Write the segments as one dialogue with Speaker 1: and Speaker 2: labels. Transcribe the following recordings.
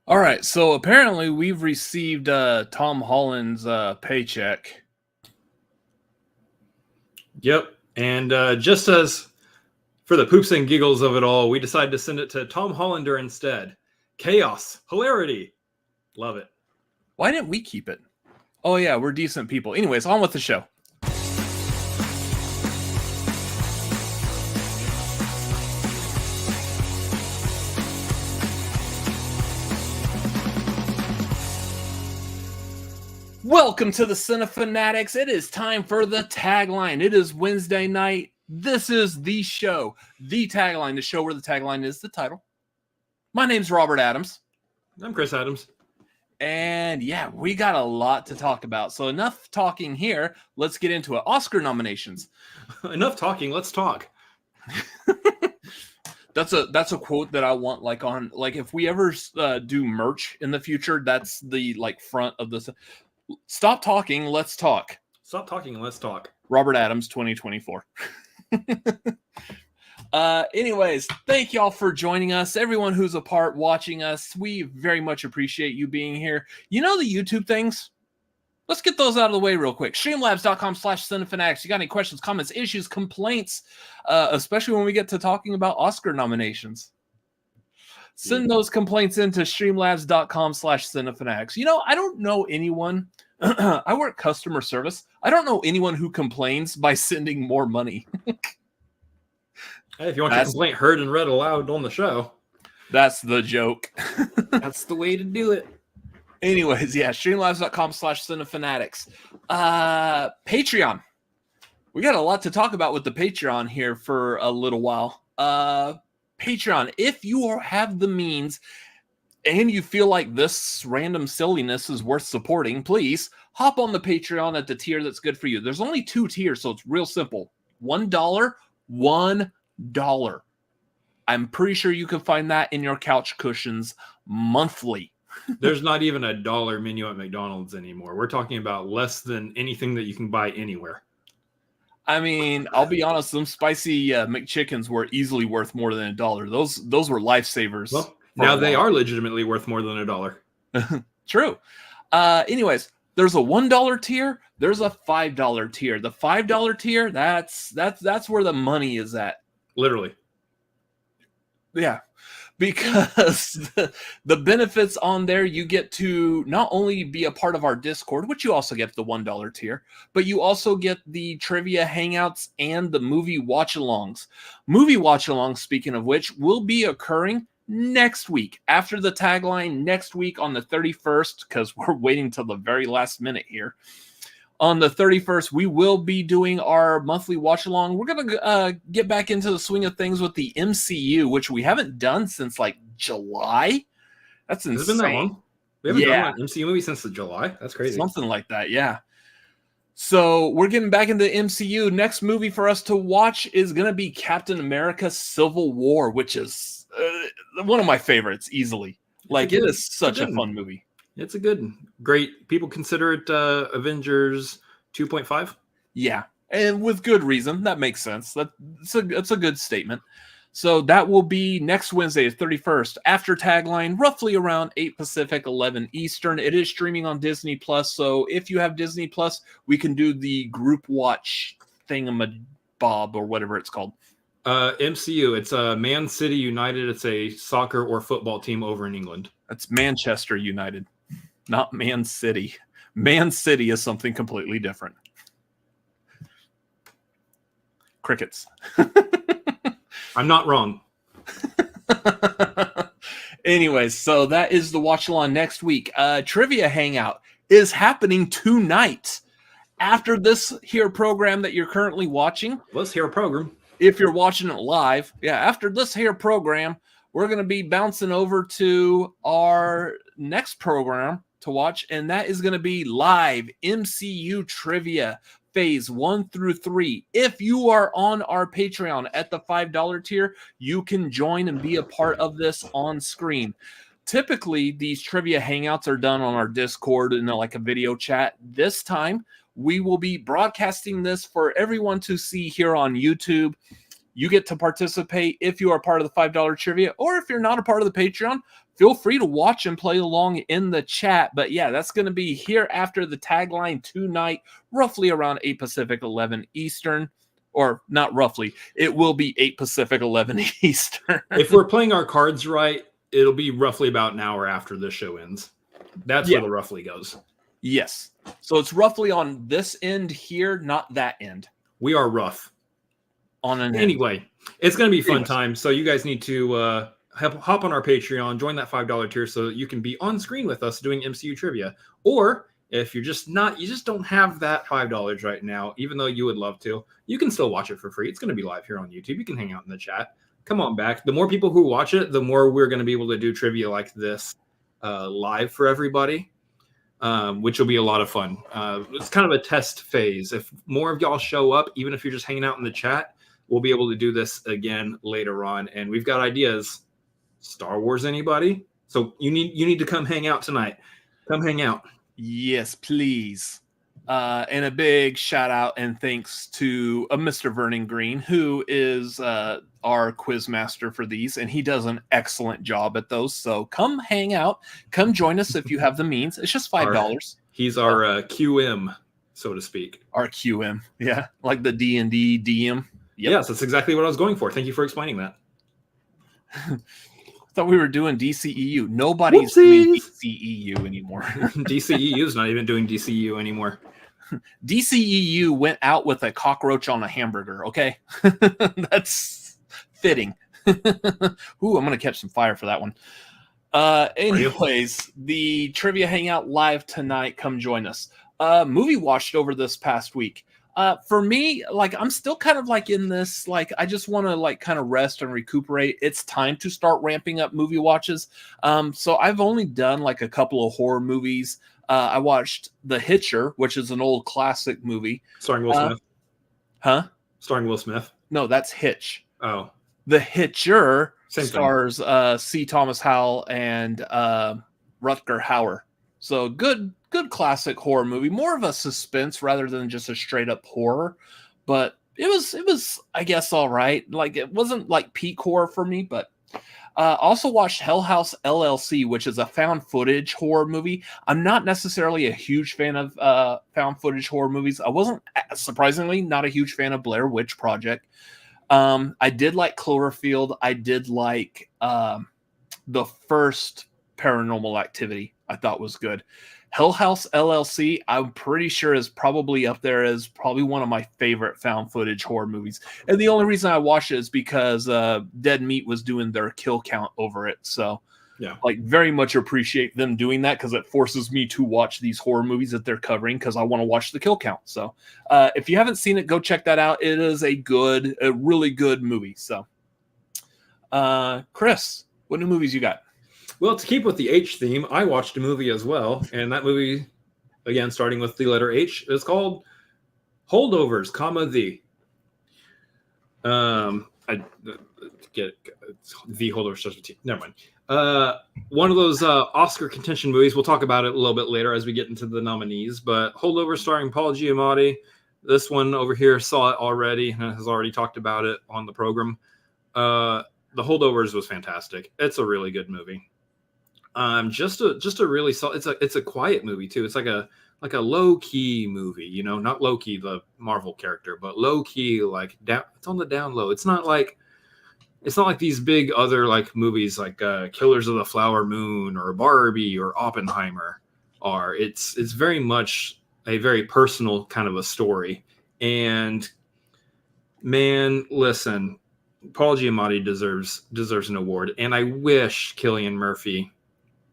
Speaker 1: All right, so apparently we've received Tom Holland's paycheck.
Speaker 2: Yep, and just as for the poops and giggles of it all, we decided to send it to Tom Hollander instead. Chaos, hilarity, love it.
Speaker 1: Why didn't we keep it? Oh yeah, we're decent people. Anyways, on with the show. Welcome to the Cinefanatics. It is time for the tagline. It is Wednesday night. This is the show, the tagline, the show where the tagline is the title. My name's Robert Adams.
Speaker 2: I'm Chris Adams.
Speaker 1: And yeah, we got a lot to talk about. So enough talking here. Let's get into it. Oscar nominations.
Speaker 2: Enough talking. Let's talk.
Speaker 1: That's a quote that I want if we ever do merch in the future, that's the front of this. Stop talking, let's talk.
Speaker 2: Stop talking, let's talk.
Speaker 1: Robert Adams 2024. Anyways, thank y'all for joining us. Everyone who's a part watching us, we very much appreciate you being here. You know the YouTube things? Let's get those out of the way real quick. Streamlabs.com/Cinefanatics. You got any questions, comments, issues, complaints, especially when we get to talking about Oscar nominations? Send those complaints into streamlabs.com/Cinefanatics. You know, I don't know anyone. I work customer service. I don't know anyone who complains by sending more money.
Speaker 2: Hey, if you want your complaint heard and read aloud on the show,
Speaker 1: that's the joke.
Speaker 2: That's the way to do it.
Speaker 1: Anyways, yeah, streamlabs.com/Cinefanatics. Patreon. We got a lot to talk about with the Patreon here for a little while. Patreon, if you have the means and you feel like this random silliness is worth supporting, please hop on the Patreon at the tier that's good for you. There's only 2 tiers, so it's real simple. $1, $1. I'm pretty sure you can find that in your couch cushions monthly.
Speaker 2: There's not even a dollar menu at McDonald's anymore. We're talking about less than anything that you can buy anywhere.
Speaker 1: I mean, I'll be honest, them spicy McChickens were easily worth more than $1. Those were lifesavers.
Speaker 2: Well, now they are legitimately worth more than $1.
Speaker 1: True. Anyways, there's a $1 tier. There's a $5 tier. The $5 tier, that's where the money is at.
Speaker 2: Literally.
Speaker 1: Yeah. Because the benefits on there, you get to not only be a part of our Discord, which you also get the $1 tier, but you also get the trivia hangouts and the movie watch-alongs. Movie watch-alongs, speaking of which, will be occurring next week. After the tagline, next week on the 31st, because we're waiting till the very last minute here. On the 31st, we will be doing our monthly watch-along. We're going to get back into the swing of things with the MCU, which we haven't done since, July. That's insane.
Speaker 2: Has it been that long? We haven't done an MCU movie since July? That's crazy.
Speaker 1: Something like that, yeah. So we're getting back into the MCU. Next movie for us to watch is going to be Captain America Civil War, which is one of my favorites, easily. It is such a fun movie.
Speaker 2: It's a great. People consider it Avengers 2.5.
Speaker 1: Yeah, and with good reason. That makes sense. That's a good statement. So that will be next Wednesday, the 31st, after tagline, roughly around 8 Pacific, 11 Eastern. It is streaming on Disney Plus. So if you have Disney Plus, we can do the group watch thingamabob or whatever it's called.
Speaker 2: MCU. It's Man City United. It's a soccer or football team over in England.
Speaker 1: It's Manchester United. Not Man City. Man City is something completely different. Crickets.
Speaker 2: I'm not wrong.
Speaker 1: Anyways, so that is the watch-along next week. Trivia Hangout is happening tonight. After this here program that you're currently watching.
Speaker 2: Let's hear a program.
Speaker 1: If you're watching it live. Yeah, after this here program, we're going to be bouncing over to our next program to watch, and that is going to be live MCU trivia phase 1 through 3. If you are on our Patreon at the $5 tier, you can join and be a part of this on screen. Typically, these trivia hangouts are done on our Discord in a video chat. This time, we will be broadcasting this for everyone to see here on YouTube. You get to participate if you are part of the $5 trivia, or if you're not a part of the Patreon, feel free to watch and play along in the chat. But yeah, that's going to be here after the Tagline tonight, roughly around 8 Pacific, 11 Eastern. Or not roughly, it will be 8 Pacific, 11 Eastern.
Speaker 2: If we're playing our cards right, it'll be roughly about an hour after the show ends. That's where the roughly goes.
Speaker 1: Yes. So it's roughly on this end here, not that end.
Speaker 2: We are rough.
Speaker 1: On an
Speaker 2: Anyway, it's going to be a fun time. So you guys need to hop on our Patreon, join that $5 tier so that you can be on screen with us doing MCU trivia. Or if you're just not, you just don't have that $5 right now, even though you would love to, you can still watch it for free. It's going to be live here on YouTube. You can hang out in the chat. Come on back. The more people who watch it, the more we're going to be able to do trivia like this live for everybody, which will be a lot of fun. It's kind of a test phase. If more of y'all show up, even if you're just hanging out in the chat, we'll be able to do this again later on. And we've got ideas. Star Wars, anybody? So you need to come hang out tonight. Come hang out.
Speaker 1: Yes, please. And a big shout out and thanks to Mr. Vernon Greene, who is our quiz master for these, and he does an excellent job at those. So come hang out, come join us if you have the means. It's just $5.
Speaker 2: He's our QM, so to speak.
Speaker 1: Our QM, yeah, like the D&D DM.
Speaker 2: Yep. Yes, that's exactly what I was going for. Thank you for explaining that.
Speaker 1: Thought we were doing DCEU. Nobody's doing DCEU anymore.
Speaker 2: DCEU is not even doing DCEU anymore.
Speaker 1: DCEU went out with a cockroach on a hamburger. Okay, that's fitting. Ooh, I'm gonna catch some fire for that one. Anyways, the Trivia Hangout live tonight. Come join us. Movie watched over this past week. For me, like, I'm still kind of like in this, like, I just want to like kind of rest and recuperate. It's time to start ramping up movie watches. So I've only done like a couple of horror movies. I watched The Hitcher, which is an old classic movie.
Speaker 2: Starring Will Smith.
Speaker 1: Huh?
Speaker 2: Starring Will Smith.
Speaker 1: No, that's Hitch.
Speaker 2: Oh.
Speaker 1: The Hitcher
Speaker 2: Same
Speaker 1: stars C. Thomas Howell and Rutger Hauer. So good classic horror movie, more of a suspense rather than just a straight up horror, but it was I guess all right. Like, it wasn't like peak horror for me, but also watched Hell House LLC, which is a found footage horror movie. I'm not necessarily a huge fan of found footage horror movies. I wasn't, surprisingly, not a huge fan of Blair Witch Project. I did like Cloverfield. I did like the first Paranormal Activity. I thought was good. Hell House LLC, I'm pretty sure is probably up there as probably one of my favorite found footage horror movies. And the only reason I watched it is because Dead Meat was doing their kill count over it. So
Speaker 2: yeah,
Speaker 1: like, very much appreciate them doing that, because it forces me to watch these horror movies that they're covering, because I want to watch the kill count. So if you haven't seen it, go check that out. It is a really good movie. So Chris, what new movies you got?
Speaker 2: Well, to keep with the H theme, I watched a movie as well. And that movie, again, starting with the letter H, is called Holdovers, The. I get the Holdovers. Never mind. One of those Oscar contention movies. We'll talk about it a little bit later as we get into the nominees. But Holdovers, starring Paul Giamatti. This one over here saw it already and has already talked about it on the program. The Holdovers was fantastic. It's a really good movie. Just a really it's a quiet movie too. It's like a low key movie, you know, not low key the Marvel character, but low key, like down. It's on the down low. It's not like these big other like movies like Killers of the Flower Moon or Barbie or Oppenheimer are. It's very much a very personal kind of a story. And man, listen, Paul Giamatti deserves an award, and I wish Cillian Murphy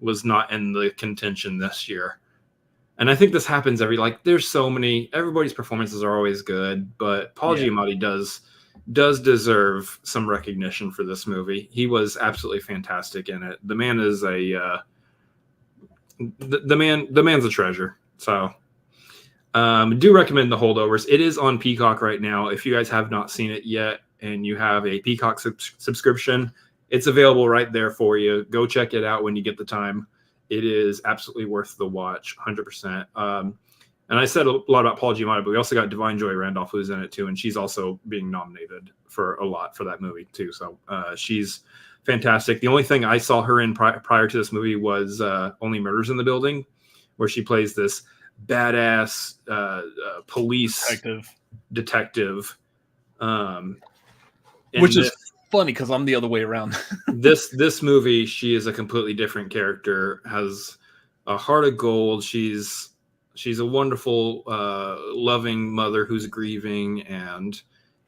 Speaker 2: was not in the contention this year. And I think this happens there's so many, everybody's performances are always good, but Paul Giamatti does deserve some recognition for this movie. He was absolutely fantastic in it. The man is the man's a treasure. So do recommend The Holdovers. It is on Peacock right now. If you guys have not seen it yet and you have a Peacock subscription, it's available right there for you. Go check it out when you get the time. It is absolutely worth the watch, 100%. And I said a lot about Paul Giamatti, but we also got Divine Joy Randolph, who's in it too, and she's also being nominated for a lot for that movie too. So she's fantastic. The only thing I saw her in prior to this movie was Only Murders in the Building, where she plays this badass police detective.
Speaker 1: Which is funny because I'm the other way around.
Speaker 2: this movie, she is a completely different character, has a heart of gold. She's a wonderful, loving mother who's grieving, and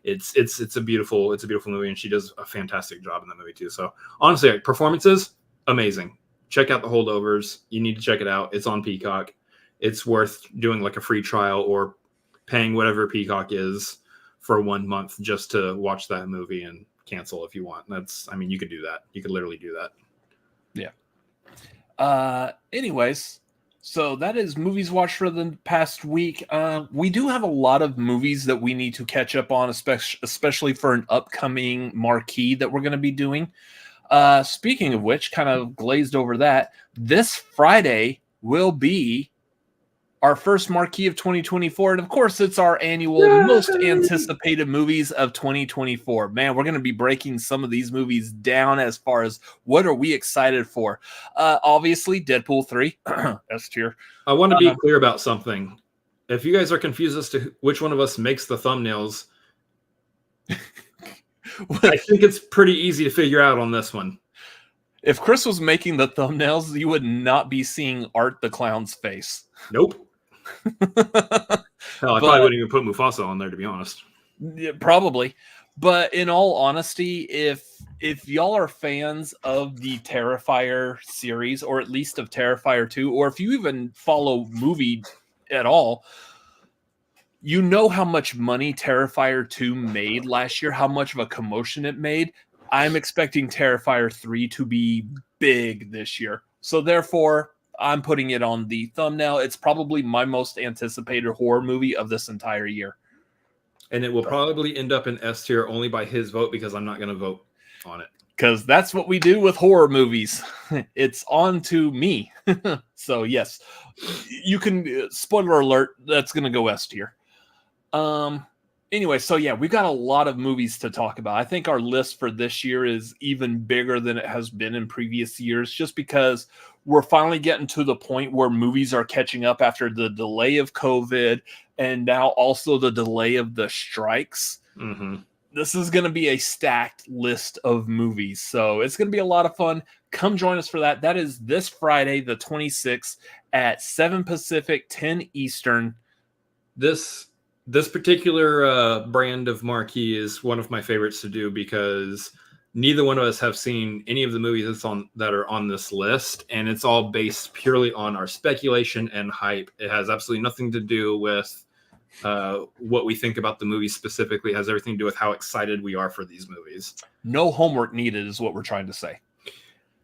Speaker 2: it's a beautiful movie, and she does a fantastic job in that movie too. So honestly, like, performances amazing. Check out The Holdovers. You need to check it out. It's on Peacock. It's worth doing like a free trial or paying whatever Peacock is for 1 month just to watch that movie and cancel if you want. You could do that. You could literally do that.
Speaker 1: Yeah. Anyways, so that is movies watched for the past week. We do have a lot of movies that we need to catch up on, especially for an upcoming marquee that we're going to be doing. Speaking of which, kind of glazed over that, this Friday will be our first marquee of 2024. And of course, it's our annual most anticipated movies of 2024. Man, we're going to be breaking some of these movies down as far as what are we excited for. Obviously, Deadpool 3, S tier.
Speaker 2: I want to be clear about something. If you guys are confused as to which one of us makes the thumbnails, I think it's pretty easy to figure out on this one.
Speaker 1: If Chris was making the thumbnails, you would not be seeing Art the Clown's face.
Speaker 2: Nope. Hell, I probably wouldn't even put Mufasa on there, to be honest.
Speaker 1: Yeah, probably. But in all honesty, if y'all are fans of the Terrifier series, or at least of Terrifier 2, or if you even follow movie at all, you know how much money Terrifier 2 made last year, how much of a commotion it made. I'm expecting Terrifier 3 to be big this year. So therefore, I'm putting it on the thumbnail. It's probably my most anticipated horror movie of this entire year.
Speaker 2: And it will probably end up in S tier only by his vote, because I'm not going to vote on it.
Speaker 1: Because that's what we do with horror movies. It's on to me. So yes, you can, spoiler alert, that's going to go S tier. Anyway, so yeah, we've got a lot of movies to talk about. I think our list for this year is even bigger than it has been in previous years, just because we're finally getting to the point where movies are catching up after the delay of COVID and now also the delay of the strikes.
Speaker 2: Mm-hmm.
Speaker 1: This is going to be a stacked list of movies, so it's going to be a lot of fun. Come join us for that. That is this Friday, the 26th at 7 Pacific, 10 Eastern.
Speaker 2: This particular brand of marquee is one of my favorites to do, because neither one of us have seen any of the movies that are on this list, and it's all based purely on our speculation and hype. It has absolutely nothing to do with what we think about the movie specifically. It has everything to do with how excited we are for these movies.
Speaker 1: No homework needed is what we're trying to say.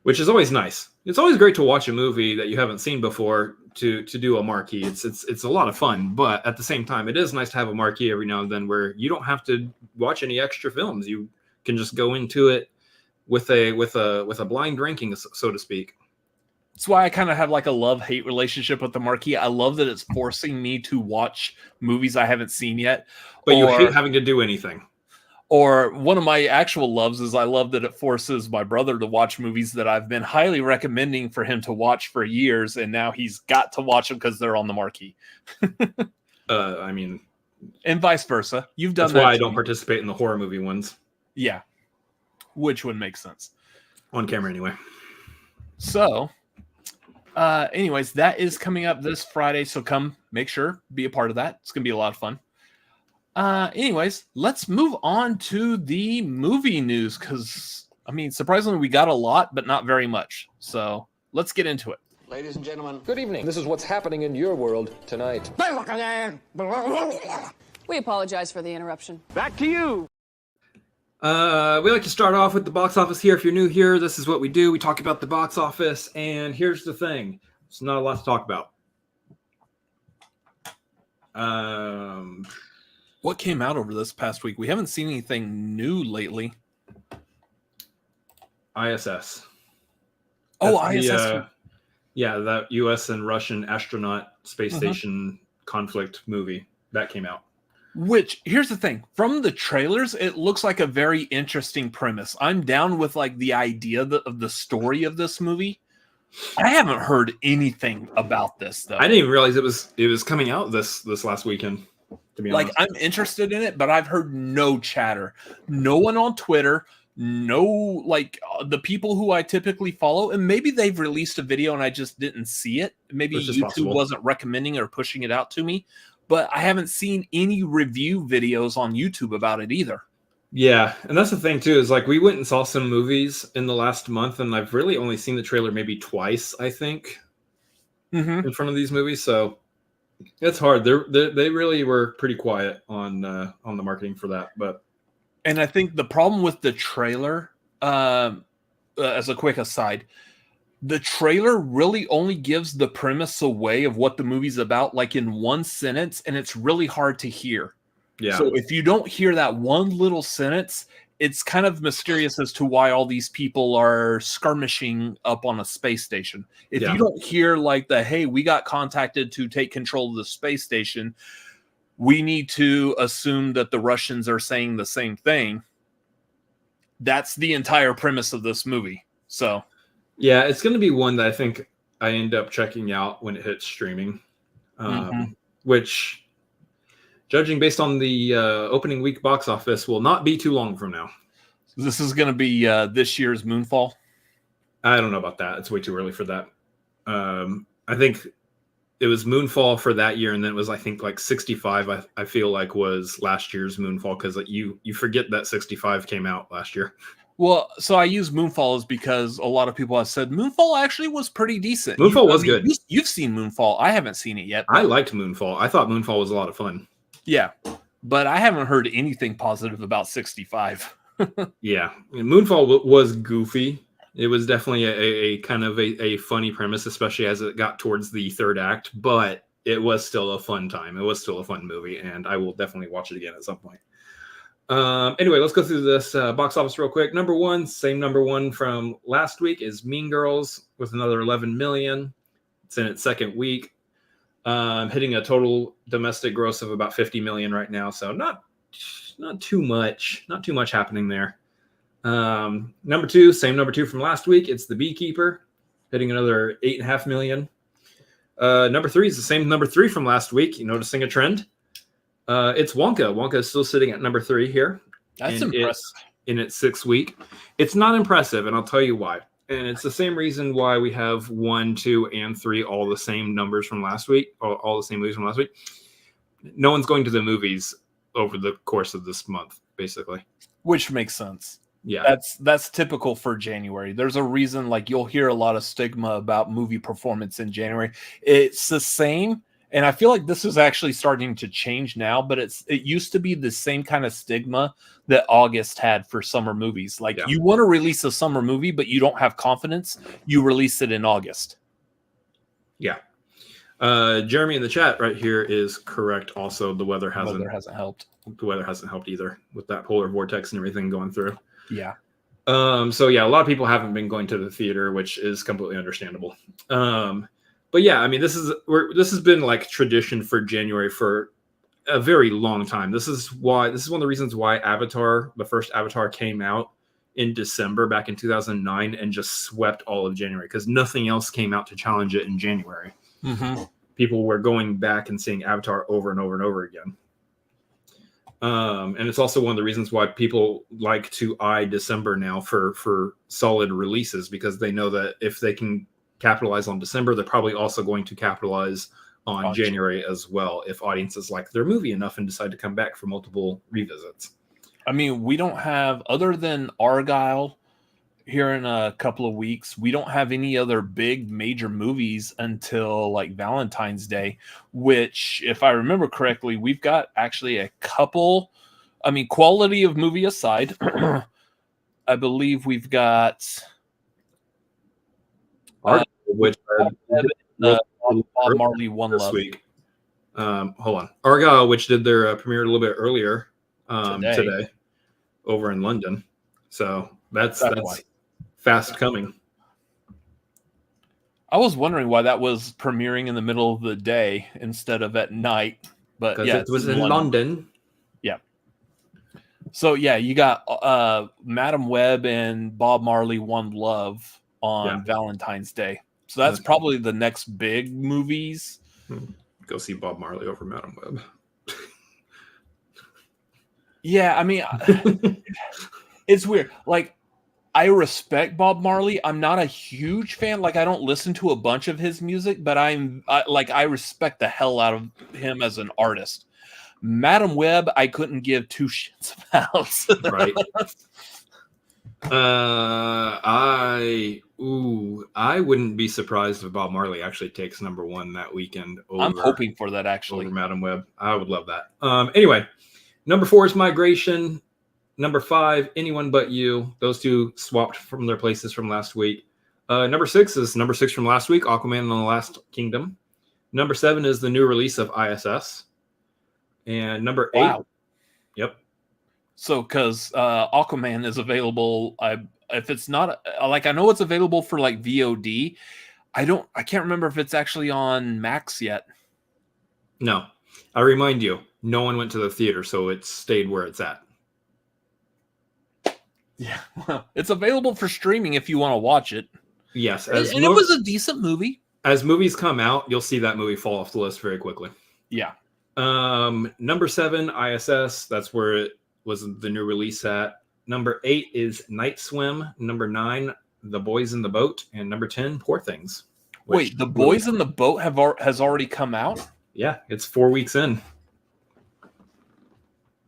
Speaker 2: Which is always nice. It's always great to watch a movie that you haven't seen before to do a marquee. It's a lot of fun, but at the same time, it is nice to have a marquee every now and then where you don't have to watch any extra films. You can just go into it with a blind ranking, so to speak.
Speaker 1: That's why I kind of have like a love-hate relationship with the marquee. I love that it's forcing me to watch movies I haven't seen yet.
Speaker 2: But you hate having to do anything.
Speaker 1: Or one of my actual loves is I love that it forces my brother to watch movies that I've been highly recommending for him to watch for years, and now he's got to watch them because they're on the marquee. And vice versa. You've done that.
Speaker 2: That's why I don't participate in the horror movie ones.
Speaker 1: Yeah. Which would make sense.
Speaker 2: On camera, anyway.
Speaker 1: So, anyways, that is coming up this Friday, so come, make sure, be a part of that. It's going to be a lot of fun. Anyways, let's move on to the movie news, because, surprisingly, we got a lot, but not very much. So, let's get into it.
Speaker 3: Ladies and gentlemen,
Speaker 4: good evening. This is what's happening in your world tonight.
Speaker 5: We apologize for the interruption.
Speaker 3: back to you.
Speaker 2: We like to start off with the box office here. If you're new here, this is what we do. We talk about the box office, and here's the thing. It's not a lot to talk about.
Speaker 1: What came out over this past week? We haven't seen anything new lately.
Speaker 2: ISS.
Speaker 1: Oh, ISS.
Speaker 2: Yeah, that U.S. and Russian astronaut space station conflict movie that came out.
Speaker 1: Which, here's the thing. From the trailers, it looks like a very interesting premise. I'm down with like the idea of the story of this movie. I haven't heard anything about this though.
Speaker 2: I didn't even realize it was coming out this last weekend. To be
Speaker 1: Like,
Speaker 2: honest,
Speaker 1: I'm interested in it, but I've heard no chatter. No one on Twitter, no, like the people who I typically follow, and maybe they've released a video and I just didn't see it. Maybe
Speaker 2: Which is
Speaker 1: YouTube
Speaker 2: possible.
Speaker 1: wasn't recommending or pushing it out to me, but I haven't seen any review videos on YouTube about it either.
Speaker 2: Yeah, and that's the thing too, is like we went and saw some movies in the last month, and I've really only seen the trailer maybe twice, I think, in front of these movies. So it's hard. They really were pretty quiet on the marketing for that. But
Speaker 1: And I think the problem with the trailer, as a quick aside, the trailer really only gives the premise away of what the movie's about, like in one sentence, and it's really hard to hear.
Speaker 2: yeah,
Speaker 1: So if you don't hear that one little sentence, it's kind of mysterious as to why all these people are skirmishing up on a space station. If
Speaker 2: Yeah.
Speaker 1: you don't hear like hey, we got contacted to take control of the space station, we need to assume that the Russians are saying the same thing. That's the entire premise of this movie. So
Speaker 2: yeah, it's going to be one that I think I end up checking out when it hits streaming, which, judging based on the opening week box office, will not be too long from now.
Speaker 1: this is going to be this year's Moonfall.
Speaker 2: I don't know about that. It's way too early for that. I think it was Moonfall for that year, and then it was, I think, like 65. I feel like was last year's Moonfall, because you forget that 65 came out last year.
Speaker 1: Well, so I use Moonfall is because a lot of people have said Moonfall actually was pretty decent.
Speaker 2: Moonfall was good.
Speaker 1: You've seen Moonfall. I haven't seen it yet.
Speaker 2: I liked Moonfall. I thought Moonfall was a lot of fun.
Speaker 1: Yeah, but I haven't heard anything positive about 65.
Speaker 2: Yeah, Moonfall was goofy. It was definitely a kind of a funny premise, especially as it got towards the third act, but it was still a fun time. It was still a fun movie, and I will definitely watch it again at some point. Anyway, let's go through this box office real quick. Number one, same number one from last week, is Mean Girls with another 11 million. It's in its second week, hitting a total domestic gross of about 50 million right now. So not too much happening there. Number two, same number two from last week. It's The Beekeeper, hitting another 8.5 million. Number three is the same number three from last week. You noticing a trend? It's Wonka. Wonka is still sitting at number 3 here.
Speaker 1: That's
Speaker 2: and
Speaker 1: impressive.
Speaker 2: In its 6th week. It's not impressive, and I'll tell you why. And it's the same reason why we have 1, 2, and 3 all the same numbers from last week, all the same movies from last week. No one's going to the movies over the course of this month, basically.
Speaker 1: Which makes sense.
Speaker 2: Yeah.
Speaker 1: That's typical for January. There's a reason, like, you'll hear a lot of stigma about movie performance in January. It's the same, and I feel like this is actually starting to change now, but it used to be the same kind of stigma that August had for summer movies. Like, you want to release a summer movie, but you don't have confidence, you release it in August.
Speaker 2: Yeah. Jeremy in the chat right here is correct. Also, the weather hasn't
Speaker 1: helped.
Speaker 2: The weather hasn't helped either, with that polar vortex and everything going through.
Speaker 1: Yeah.
Speaker 2: So yeah, a lot of people haven't been going to the theater, which is completely understandable. But yeah, I mean, this has been like tradition for January for a very long time. This is one of the reasons why the first Avatar came out in December back in 2009 and just swept all of January, because nothing else came out to challenge it in January.
Speaker 1: Mm-hmm.
Speaker 2: People were going back and seeing Avatar over and over and over again. And it's also one of the reasons why people like to eye December now for solid releases, because they know that if they can capitalize on December, they're probably also going to capitalize on January as well, if audiences like their movie enough and decide to come back for multiple revisits.
Speaker 1: I mean, we don't have, other than Argyle here in a couple of weeks, we don't have any other big major movies until like Valentine's Day, which, if I remember correctly, we've got actually a couple, I mean, quality of movie aside, I believe we've got
Speaker 2: which
Speaker 1: Bob Marley One
Speaker 2: this
Speaker 1: Love
Speaker 2: week. Hold on. Argyle, which did their premiere a little bit earlier today over in London. So that's fast coming.
Speaker 1: I was wondering why that was premiering in the middle of the day instead of at night, but yeah,
Speaker 2: it was in London.
Speaker 1: So yeah, you got Madam Web and Bob Marley One Love on Valentine's Day. So that's probably the next big movies.
Speaker 2: Go see Bob Marley over Madam Web.
Speaker 1: Yeah, I mean, it's weird. Like, I respect Bob Marley. I'm not a huge fan. Like, I don't listen to a bunch of his music, but I respect the hell out of him as an artist. Madam Web, I couldn't give two shits about.
Speaker 2: Right. I wouldn't be surprised if Bob Marley actually takes number one that weekend.
Speaker 1: I'm hoping for that, actually.
Speaker 2: Over Madam Web. I would love that. Anyway, number 4 is Migration. Number 5, Anyone But You. Those two swapped from their places from last week. Number 6 is number 6 from last week, Aquaman and the Last Kingdom. Number 7 is the new release of ISS. And number 8.
Speaker 1: Wow.
Speaker 2: Yep.
Speaker 1: So, because Aquaman is available, if it's not like, I know it's available for like VOD. I can't remember if it's actually on Max yet.
Speaker 2: No, I remind you, no one went to the theater, so it stayed where it's at.
Speaker 1: Yeah, well, it's available for streaming if you want to watch it.
Speaker 2: Yes,
Speaker 1: and it was a decent movie.
Speaker 2: As movies come out, you'll see that movie fall off the list very quickly.
Speaker 1: Yeah.
Speaker 2: Number 7, ISS. That's where it was the new release at. Number 8 is Night Swim. Number 9, The Boys in the Boat. And number 10, Poor Things.
Speaker 1: Wait, The Boys in the Boat has already come out?
Speaker 2: Yeah, it's 4 weeks in.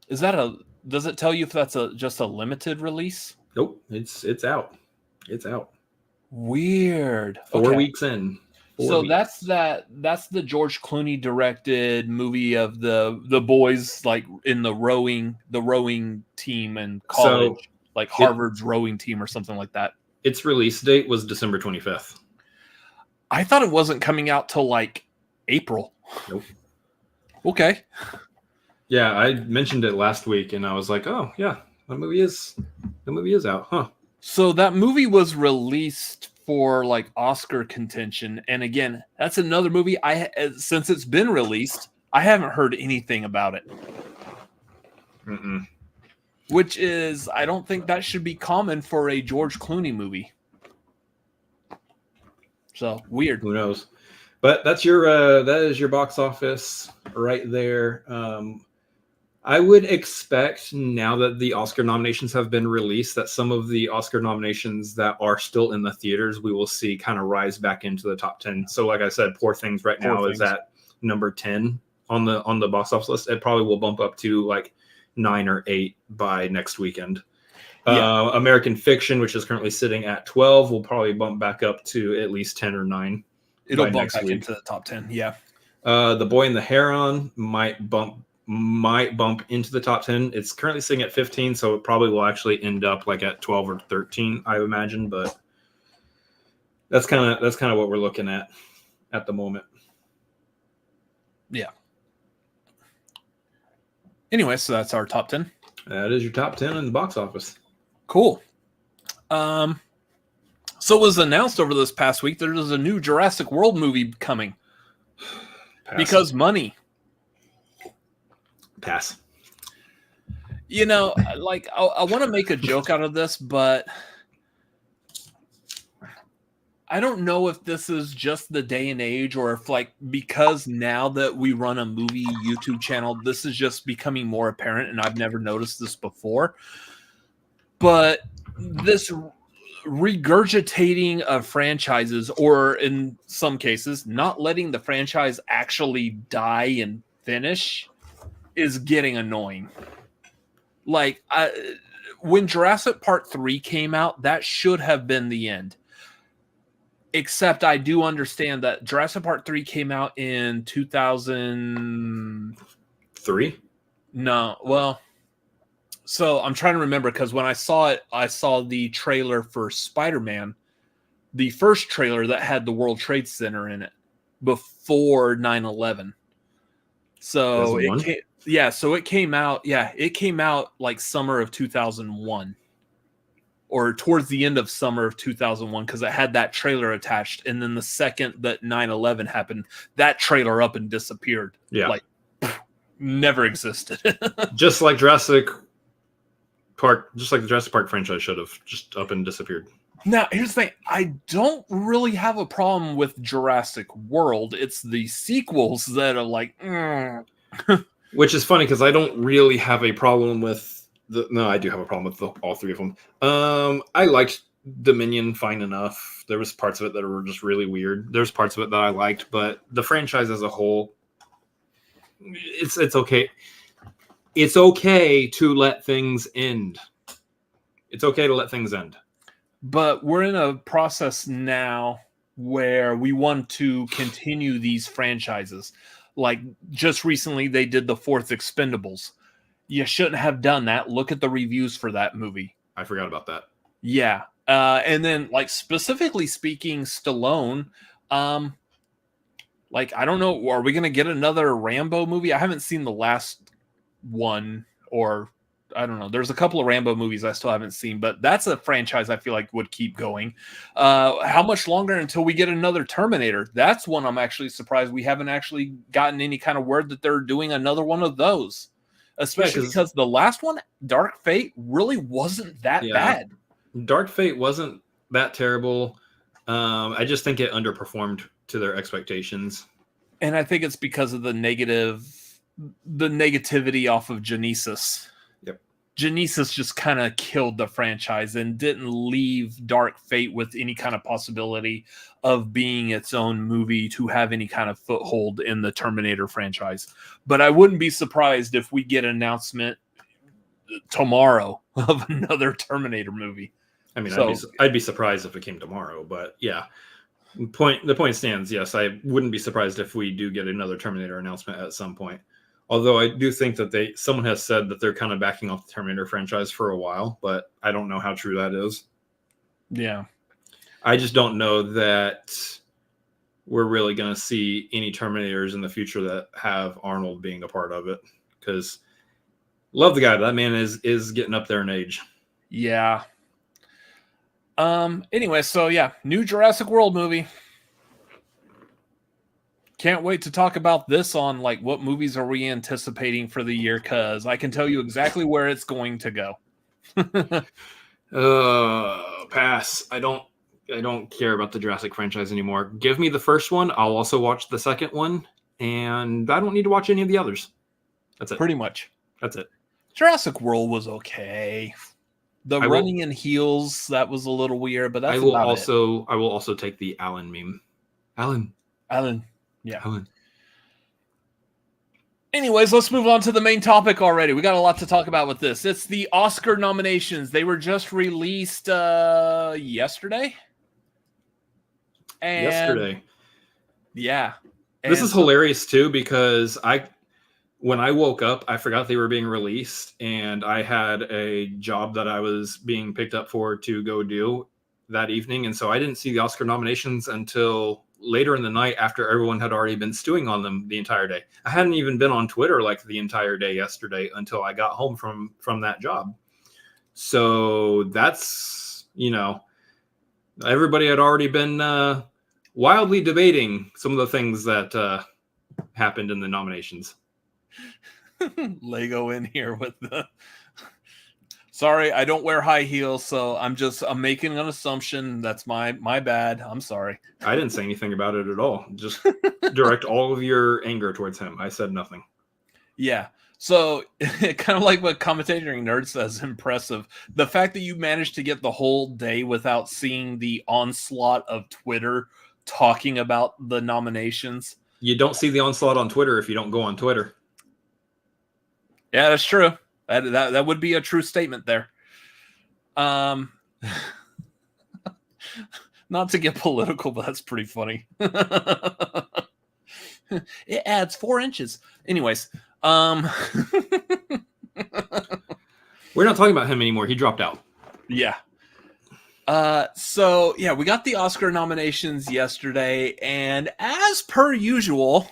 Speaker 1: Does it tell you if that's just a limited release?
Speaker 2: Nope, it's out. It's out.
Speaker 1: Weird.
Speaker 2: 4 weeks in.
Speaker 1: That's the George Clooney directed movie of the boys like in the rowing team in college, like Harvard's rowing team or something like that.
Speaker 2: Its release date was December 25th.
Speaker 1: I thought it wasn't coming out till like April.
Speaker 2: Nope.
Speaker 1: Okay.
Speaker 2: Yeah, I mentioned it last week and I was like, oh yeah, the movie is out, huh?
Speaker 1: So that movie was released for like Oscar contention, and again, that's another movie since it's been released, I haven't heard anything about it.
Speaker 2: Mm-mm.
Speaker 1: Which is, I don't think that should be common for a George Clooney movie. So weird.
Speaker 2: Who knows? But that is your box office right there. I would expect now that the Oscar nominations have been released that some of the Oscar nominations that are still in the theaters, we will see kind of rise back into the top 10. So like I said, Poor Things is at number 10 on the box office list. It probably will bump up to like 9 or 8 by next weekend. Yeah. American Fiction, which is currently sitting at 12, will probably bump back up to at least 10 or 9.
Speaker 1: It'll bump back into the top 10. Yeah.
Speaker 2: The Boy and the Heron might bump into the top 10. It's currently sitting at 15, so it probably will actually end up like at 12 or 13, I imagine. But that's kind of what we're looking at the moment.
Speaker 1: Yeah. Anyway, so that's our top 10.
Speaker 2: That is your top 10 in the box office.
Speaker 1: Cool. So it was announced over this past week there is a new Jurassic World movie coming. Because money.
Speaker 2: Pass.
Speaker 1: You know, like I want to make a joke out of this, but I don't know if this is just the day and age or if like because now that we run a movie YouTube channel, this is just becoming more apparent and I've never noticed this before. But this regurgitating of franchises, or in some cases, not letting the franchise actually die and finish, is getting annoying. Like, when Jurassic Park 3 came out, that should have been the end. Except I do understand that Jurassic Park 3 came out in 2003? No, well, so I'm trying to remember because when I saw it, I saw the trailer for Spider-Man, the first trailer that had the World Trade Center in it before 9/11. So it came out. Yeah, it came out like summer of 2001, or towards the end of summer of 2001, because it had that trailer attached. And then the second that 9/11 happened, that trailer up and disappeared.
Speaker 2: Yeah,
Speaker 1: like never existed.
Speaker 2: Just like Jurassic Park, just like the Jurassic Park franchise should have just up and disappeared.
Speaker 1: Now, here's the thing. I don't really have a problem with Jurassic World. It's the sequels that are like...
Speaker 2: Which is funny, because I don't really have a problem with... No, I do have a problem with all three of them. I liked Dominion fine enough. There was parts of it that were just really weird. There's parts of it that I liked, but the franchise as a whole, it's okay. It's okay to let things end. It's okay to let things end.
Speaker 1: But we're in a process now where we want to continue these franchises. Like just recently, they did the fourth Expendables. You shouldn't have done that. Look at the reviews for that movie.
Speaker 2: I forgot about that.
Speaker 1: Yeah. And then, like, specifically speaking, Stallone, like, I don't know, are we going to get another Rambo movie? I haven't seen the last one, or I don't know. There's a couple of Rambo movies I still haven't seen, but that's a franchise I feel like would keep going. How much longer until we get another Terminator? That's one I'm actually surprised we haven't actually gotten any kind of word that they're doing another one of those. Especially because the last one, Dark Fate, really wasn't that bad.
Speaker 2: Dark Fate wasn't that terrible. I just think it underperformed to their expectations.
Speaker 1: And I think it's because of the negativity off of Genesis.
Speaker 2: Yep.
Speaker 1: Genesis just kind of killed the franchise and didn't leave Dark Fate with any kind of possibility of being its own movie to have any kind of foothold in the Terminator franchise. But I wouldn't be surprised if we get an announcement tomorrow of another Terminator movie.
Speaker 2: I mean, so, I'd be surprised if it came tomorrow, but yeah. The point stands. Yes, I wouldn't be surprised if we do get another Terminator announcement at some point. Although I do think that someone has said that they're kind of backing off the Terminator franchise for a while, but I don't know how true that is.
Speaker 1: Yeah.
Speaker 2: I just don't know that we're really going to see any Terminators in the future that have Arnold being a part of it. Because love the guy. That man is getting up there in age.
Speaker 1: Yeah. Anyway, so yeah, new Jurassic World movie. Can't wait to talk about this on like what movies are we anticipating for the year, because I can tell you exactly where it's going to go.
Speaker 2: Pass. I don't care about the Jurassic franchise anymore. Give me the first one. I'll also watch the second one, and I don't need to watch any of the others. That's it.
Speaker 1: Pretty much.
Speaker 2: That's it.
Speaker 1: Jurassic World was okay. The running in heels, that was a little weird, but that's
Speaker 2: I will also take the Alan meme. Alan.
Speaker 1: Yeah.
Speaker 2: Alan.
Speaker 1: Anyways, let's move on to the main topic already. We got a lot to talk about with this. It's the Oscar nominations. They were just released yesterday. Yeah.
Speaker 2: This is hilarious too, because when I woke up, I forgot they were being released, and I had a job that I was being picked up for to go do that evening. And so I didn't see the Oscar nominations until later in the night, after everyone had already been stewing on them the entire day. I hadn't even been on Twitter like the entire day yesterday until I got home from that job. So that's, everybody had already been wildly debating some of the things that happened in the nominations.
Speaker 1: Lego in here with the sorry, I don't wear high heels, so I'm making an assumption. That's my bad. I'm sorry.
Speaker 2: I didn't say anything about it at all. Just direct all of your anger towards him. I said nothing.
Speaker 1: Yeah. So kind of like what Commentating Nerd says, impressive. The fact that you managed to get the whole day without seeing the onslaught of Twitter talking about the nominations.
Speaker 2: You don't see the onslaught on Twitter if you don't go on Twitter.
Speaker 1: Yeah, that's true. That would be a true statement there. Not to get political, but that's pretty funny. It adds 4 inches. Anyways,
Speaker 2: we're not talking about him anymore. He dropped out.
Speaker 1: Yeah. So yeah, we got the Oscar nominations yesterday, and as per usual,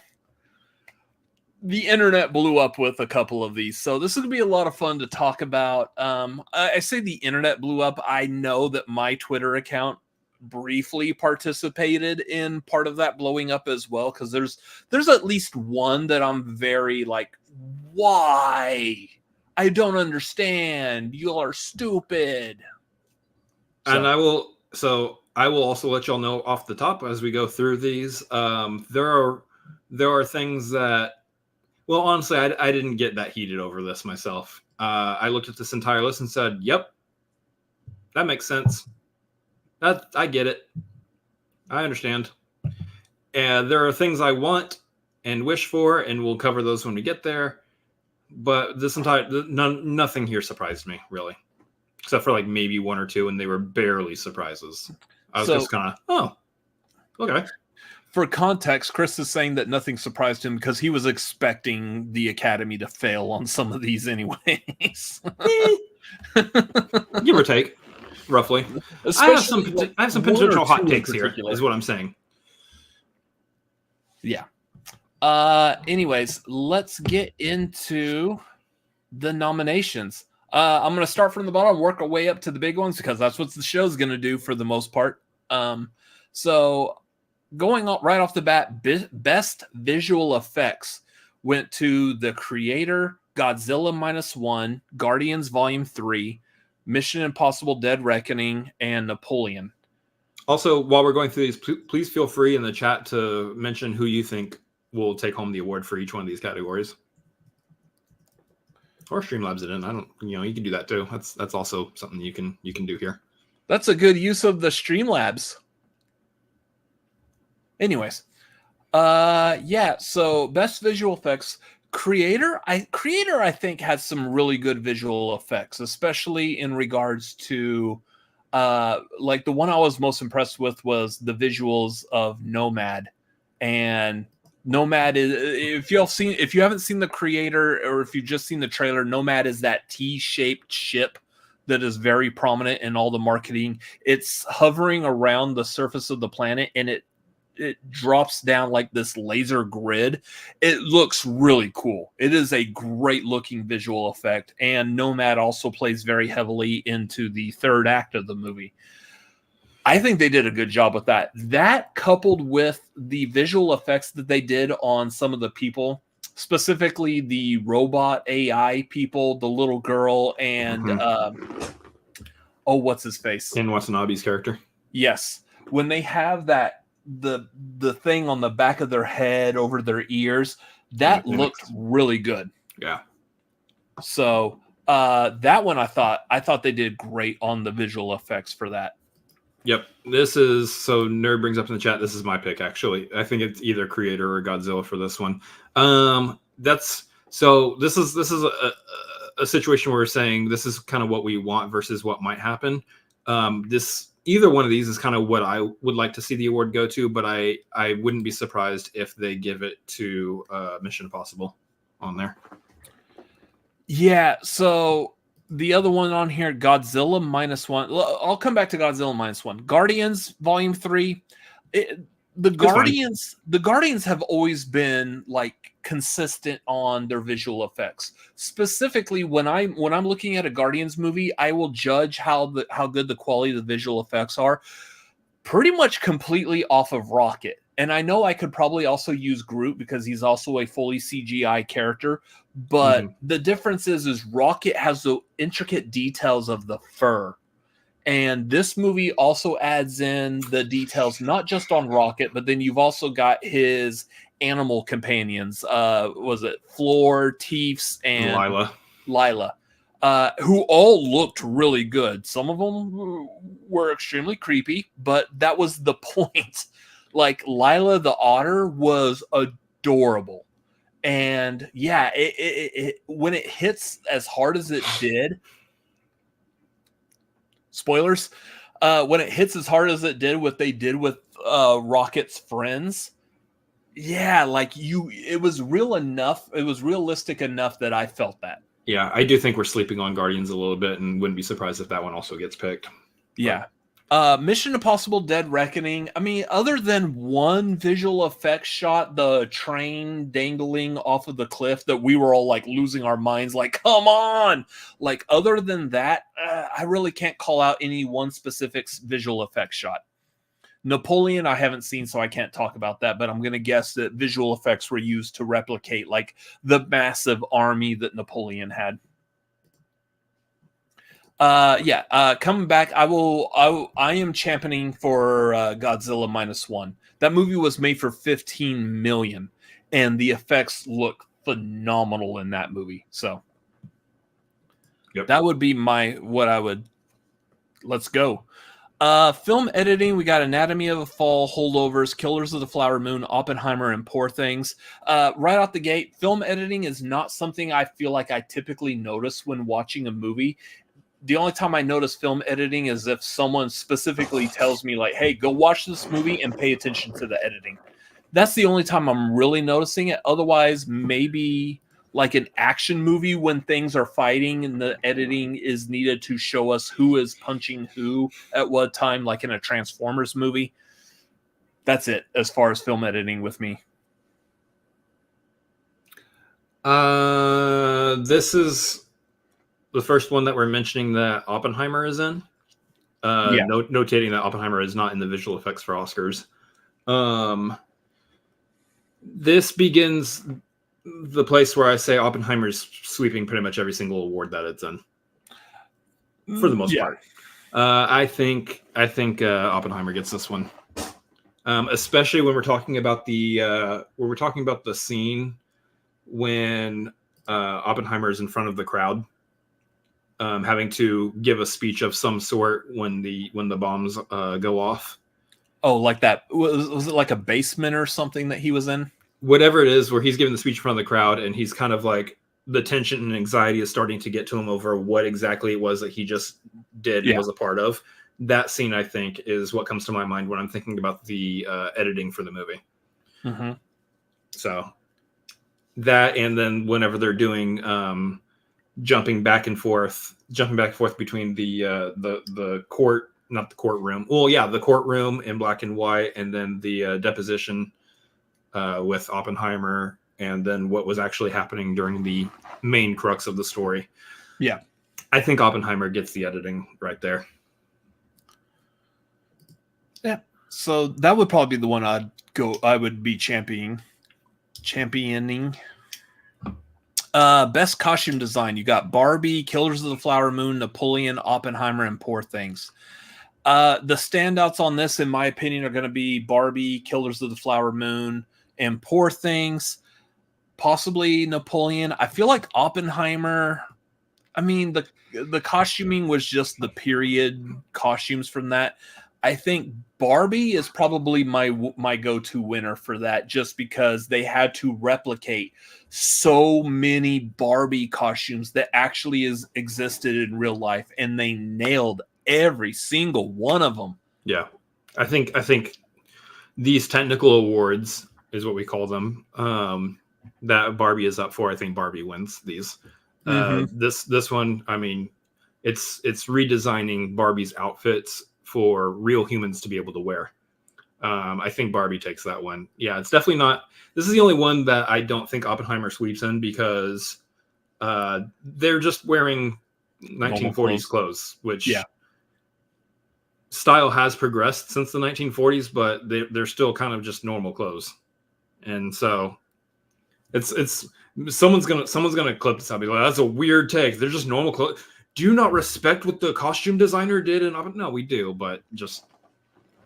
Speaker 1: the internet blew up with a couple of these. So this is going to be a lot of fun to talk about. I say the internet blew up. I know that my Twitter account briefly participated in part of that blowing up as well, because there's at least one that I'm very like, why I don't understand. You are stupid.
Speaker 2: And I will also let y'all know off the top as we go through these. There are things that, well, honestly, I didn't get that heated over this myself. I looked at this entire list and said, "Yep, that makes sense. I get it. I understand." And there are things I want and wish for, and we'll cover those when we get there. But nothing here surprised me, really. Except for like maybe one or two, and they were barely surprises. I was just kind of, oh, okay.
Speaker 1: For context, Chris is saying that nothing surprised him because he was expecting the Academy to fail on some of these anyways.
Speaker 2: Give or take, roughly. I have some potential hot takes here, is what I'm saying.
Speaker 1: Yeah. Anyways, let's get into the nominations. I'm going to start from the bottom, work our way up to the big ones because that's what the show's going to do for the most part. So going right off the bat, best visual effects went to The Creator, Godzilla -1, Guardians Volume 3, Mission Impossible Dead Reckoning, and Napoleon.
Speaker 2: Also, while we're going through these, please feel free in the chat to mention who you think will take home the award for each one of these categories. Or Streamlabs it in. You can do that too. That's also something you can do here.
Speaker 1: That's a good use of the Streamlabs. Anyways, so best visual effects. Creator, I think has some really good visual effects, especially in regards to like the one I was most impressed with was the visuals of Nomad. And Nomad is, if you haven't seen The Creator, or if you've just seen the trailer, Nomad is that T-shaped ship that is very prominent in all the marketing. It's hovering around the surface of the planet, and it drops down like this laser grid. It looks really cool. It is a great looking visual effect, and Nomad also plays very heavily into the third act of the movie. I think they did a good job with that. That coupled with the visual effects that they did on some of the people, specifically the robot AI people, the little girl, and what's his face?
Speaker 2: In Watanabe's character.
Speaker 1: Yes. When they have that the thing on the back of their head over their ears, that looked really good.
Speaker 2: Yeah.
Speaker 1: So that one I thought they did great on the visual effects for that.
Speaker 2: Yep. This is, so Nerd brings up in the chat, this is my pick, actually. I think it's either Creator or Godzilla for this one. This is a situation where we're saying this is kind of what we want versus what might happen. Either one of these is kind of what I would like to see the award go to, but I wouldn't be surprised if they give it to Mission Impossible on there.
Speaker 1: Yeah, so the other one on here, Godzilla -1. I'll come back to Godzilla -1. Guardians Volume 3. The Guardians have always been like consistent on their visual effects. Specifically, when I'm looking at a Guardians movie, I will judge how good the quality of the visual effects are pretty much completely off of Rocket. And I know I could probably also use Groot because he's also a fully CGI character. But the difference is Rocket has the intricate details of the fur. And this movie also adds in the details, not just on Rocket, but then you've also got his animal companions. Was it Floor, Teefs, and Lila, who all looked really good. Some of them were extremely creepy, but that was the point. Like Lila the otter was adorable. And yeah, it when it hits as hard as it did, spoilers, when it hits as hard as it did, what they did with Rocket's friends, yeah, like it was real enough. It was realistic enough that I felt that.
Speaker 2: Yeah, I do think we're sleeping on Guardians a little bit, and wouldn't be surprised if that one also gets picked.
Speaker 1: Yeah. Mission Impossible Dead Reckoning. I mean, other than one visual effects shot, the train dangling off of the cliff that we were all like losing our minds, like, come on. Like, other than that, I really can't call out any one specific visual effects shot. Napoleon, I haven't seen, so I can't talk about that, but I'm going to guess that visual effects were used to replicate like the massive army that Napoleon had. Coming back, I am championing for Godzilla -1. That movie was made for 15 million, and the effects look phenomenal in that movie. So, that would be let's go. Film editing, we got Anatomy of a Fall, Holdovers, Killers of the Flower Moon, Oppenheimer, and Poor Things. Right out the gate, film editing is not something I feel like I typically notice when watching a movie. The only time I notice film editing is if someone specifically tells me, like, hey, go watch this movie and pay attention to the editing. That's the only time I'm really noticing it. Otherwise, maybe like an action movie when things are fighting and the editing is needed to show us who is punching who at what time, like in a Transformers movie. That's it as far as film editing with me.
Speaker 2: This is the first one that we're mentioning that Oppenheimer is in. Notating that Oppenheimer is not in the visual effects for Oscars. This begins the place where I say Oppenheimer's sweeping pretty much every single award that it's in, for the most part. I think Oppenheimer gets this one, especially when we're talking about the scene when Oppenheimer is in front of the crowd, having to give a speech of some sort when the bombs go off.
Speaker 1: Oh, like that. Was it like a basement or something that he was in?
Speaker 2: Whatever it is, where he's giving the speech in front of the crowd, and he's kind of like, the tension and anxiety is starting to get to him over what exactly it was that he just did and was a part of. That scene, I think, is what comes to my mind when I'm thinking about the editing for the movie.
Speaker 1: Mm-hmm. So
Speaker 2: that, and then whenever they're doing jumping back and forth between the court, not the courtroom. Well, yeah, the courtroom in black and white, and then the deposition with Oppenheimer, and then what was actually happening during the main crux of the story.
Speaker 1: Yeah.
Speaker 2: I think Oppenheimer gets the editing right there.
Speaker 1: Yeah. So that would probably be the one I would be championing. Best costume design. You got Barbie, Killers of the Flower Moon, Napoleon, Oppenheimer, and Poor Things. The standouts on this, in my opinion, are going to be Barbie, Killers of the Flower Moon, and Poor Things. Possibly Napoleon. I feel like Oppenheimer, I mean, the costuming was just the period costumes from that. I think Barbie is probably my go-to winner for that, just because they had to replicate so many Barbie costumes that actually existed in real life, and they nailed every single one of them.
Speaker 2: Yeah, I think these technical awards is what we call them. That Barbie is up for. I think Barbie wins these. This one, I mean, it's redesigning Barbie's outfits for real humans to be able to wear. I think Barbie takes that one. Yeah, it's definitely not. This is the only one that I don't think Oppenheimer sweeps in, because they're just wearing 1940s clothes, which style has progressed since the 1940s, but they're still kind of just normal clothes. And so it's someone's gonna clip this out and be like, that's a weird take. They're just normal clothes. Do you not respect what the costume designer did? And no, we do, but just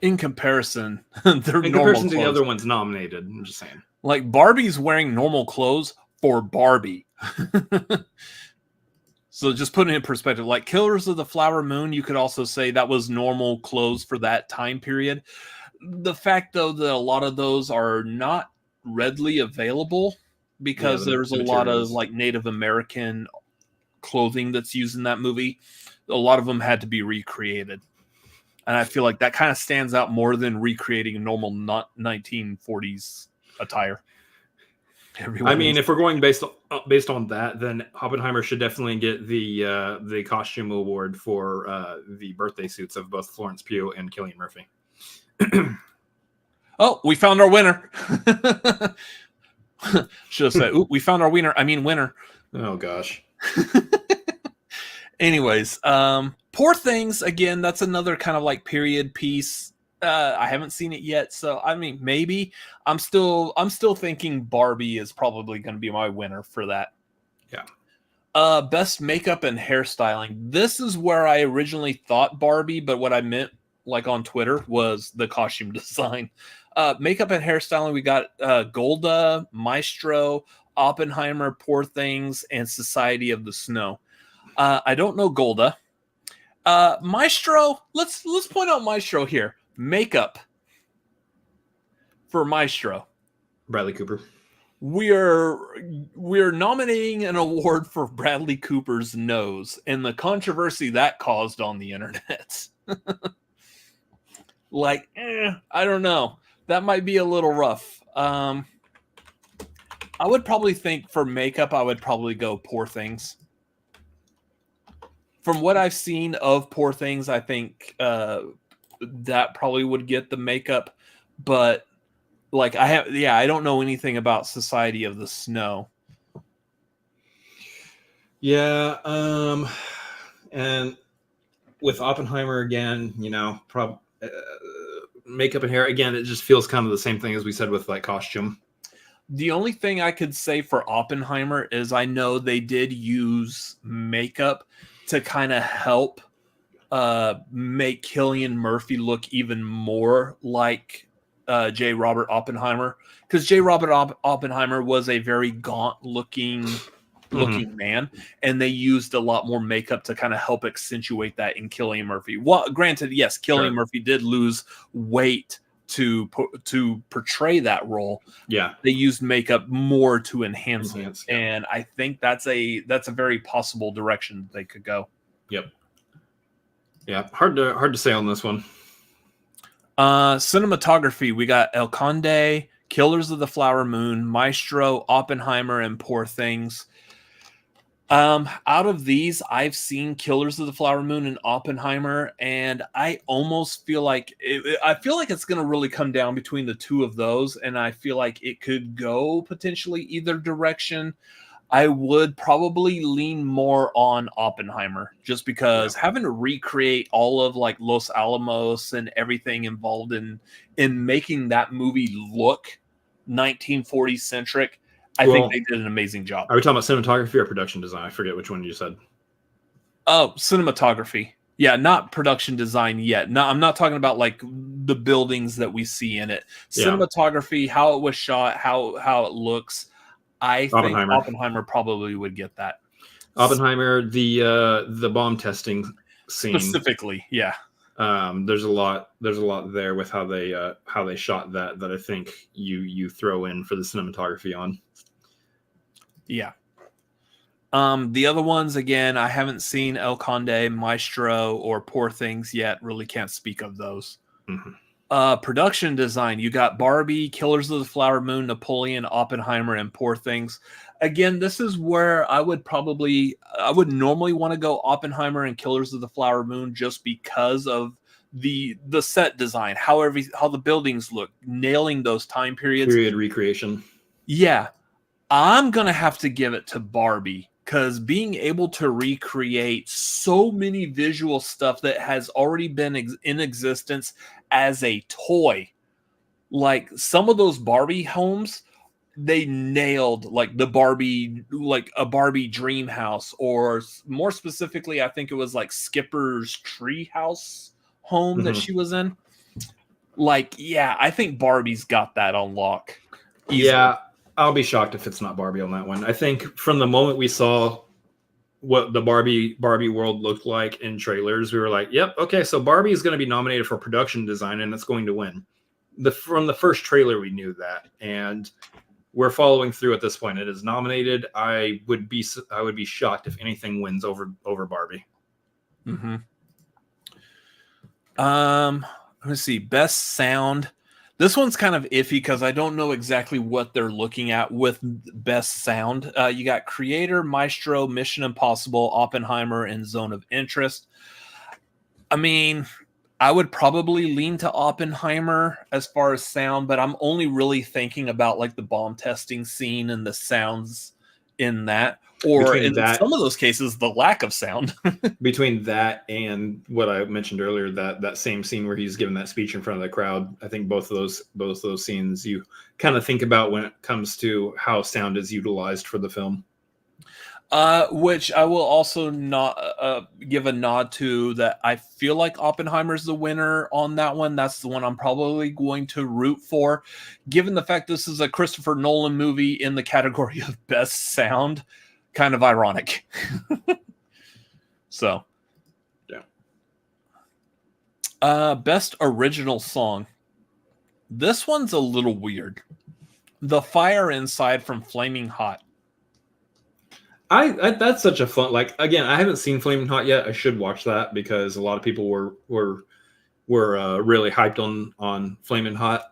Speaker 1: in comparison,
Speaker 2: in comparison to the other ones nominated. I'm just saying,
Speaker 1: like, Barbie's wearing normal clothes for Barbie. So just putting it in perspective, like Killers of the Flower Moon, you could also say that was normal clothes for that time period. The fact, though, that a lot of those are not readily available, because there's a lot of like Native American clothing that's used in that movie. A lot of them had to be recreated, and I feel like that kind of stands out more than recreating a normal 1940s attire.
Speaker 2: I mean, if we're going based on that, then Oppenheimer should definitely get the costume award for the birthday suits of both Florence Pugh and Cillian Murphy.
Speaker 1: Oh, we found our winner. Should have said, we found our winner. I mean, winner.
Speaker 2: Oh, gosh.
Speaker 1: Anyways, Poor Things, again, that's another kind of like period piece. I haven't seen it yet, so I mean, maybe. I'm still thinking Barbie is probably going to be my winner for that.
Speaker 2: Yeah.
Speaker 1: Best makeup and hairstyling. This is where I originally thought Barbie, but what I meant, like on Twitter, was the costume design. Makeup and hairstyling, we got Golda, Maestro, Oppenheimer, Poor Things, and Society of the Snow. I don't know Golda. Maestro, let's point out Maestro here. Makeup for Maestro.
Speaker 2: Bradley Cooper.
Speaker 1: We're nominating an award for Bradley Cooper's nose and the controversy that caused on the internet. I don't know. That might be a little rough. I would probably think for makeup, I would probably go Poor Things. From what I've seen of Poor Things, I think that probably would get the makeup, but I don't know anything about Society of the Snow.
Speaker 2: Yeah, and with Oppenheimer again, makeup and hair again, it just feels kind of the same thing as we said with like costume.
Speaker 1: The only thing I could say for Oppenheimer is I know they did use makeup to kind of help make Cillian Murphy look even more like J. Robert Oppenheimer, because J. Robert Oppenheimer was a very gaunt looking man, and they used a lot more makeup to kind of help accentuate that in Cillian Murphy. Well, granted, yes, Cillian Murphy did lose weight to portray that role.
Speaker 2: Yeah,
Speaker 1: they used makeup more to enhance it, and I think that's a very possible direction they could go.
Speaker 2: Yep. Yeah, hard to say on this one.
Speaker 1: Cinematography, we got El Conde, Killers of the Flower Moon, Maestro, Oppenheimer, and Poor Things. Out of these, I've seen Killers of the Flower Moon and Oppenheimer, and I almost feel like it's going to really come down between the two of those, and I feel like it could go potentially either direction. I would probably lean more on Oppenheimer, just because having to recreate all of like Los Alamos and everything involved in making that movie look 1940s centric, I think they did an amazing job.
Speaker 2: Are we talking about cinematography or production design? I forget which one you said.
Speaker 1: Oh, cinematography. Yeah, not production design yet. No, I'm not talking about like the buildings that we see in it. Cinematography, how it was shot, how it looks. I think Oppenheimer probably would get that.
Speaker 2: Oppenheimer, the bomb testing scene
Speaker 1: specifically, yeah.
Speaker 2: There's a lot there with how they shot that I think you throw in for the cinematography on.
Speaker 1: Yeah. The other ones, again, I haven't seen El Conde, Maestro, or Poor Things yet. Really can't speak of those.
Speaker 2: Mm-hmm.
Speaker 1: Production design, you got Barbie, Killers of the Flower Moon, Napoleon, Oppenheimer, and Poor Things. Again, this is where I would normally want to go Oppenheimer and Killers of the Flower Moon, just because of the set design, how the buildings look, nailing those time periods.
Speaker 2: Period recreation.
Speaker 1: Yeah. I'm going to have to give it to Barbie, because being able to recreate so many visual stuff that has already been in existence as a toy, like some of those Barbie homes, they nailed like the Barbie, like a Barbie dream house, or more specifically, I think it was like Skipper's tree house home that she was in. Like, yeah, I think Barbie's got that on lock. Easily.
Speaker 2: Yeah. I'll be shocked if it's not Barbie on that one. I think from the moment we saw what the Barbie world looked like in trailers, we were like, yep, okay, so Barbie is going to be nominated for production design and it's going to win. From the first trailer, we knew that, and we're following through at this point. It is nominated. I would be shocked if anything wins over Barbie.
Speaker 1: Mm-hmm. Let's see. Best sound. This one's kind of iffy because I don't know exactly what they're looking at with best sound. You got Creator, Maestro, Mission Impossible, Oppenheimer, and Zone of Interest. I mean, I would probably lean to Oppenheimer as far as sound, but I'm only really thinking about like the bomb testing scene and the sounds in that. Or in some of those cases, the lack of sound.
Speaker 2: Between that and what I mentioned earlier, that same scene where he's giving that speech in front of the crowd, I think both of those scenes you kind of think about when it comes to how sound is utilized for the film.
Speaker 1: Which I will also not give a nod to that. I feel like Oppenheimer's the winner on that one. That's the one I'm probably going to root for, given the fact this is a Christopher Nolan movie in the category of best sound. Kind of ironic. So,
Speaker 2: yeah.
Speaker 1: Best original song. This one's a little weird. The Fire Inside from Flaming Hot.
Speaker 2: I that's such a fun, like, again, I haven't seen Flaming Hot yet. I should watch that because a lot of people were really hyped on Flaming Hot.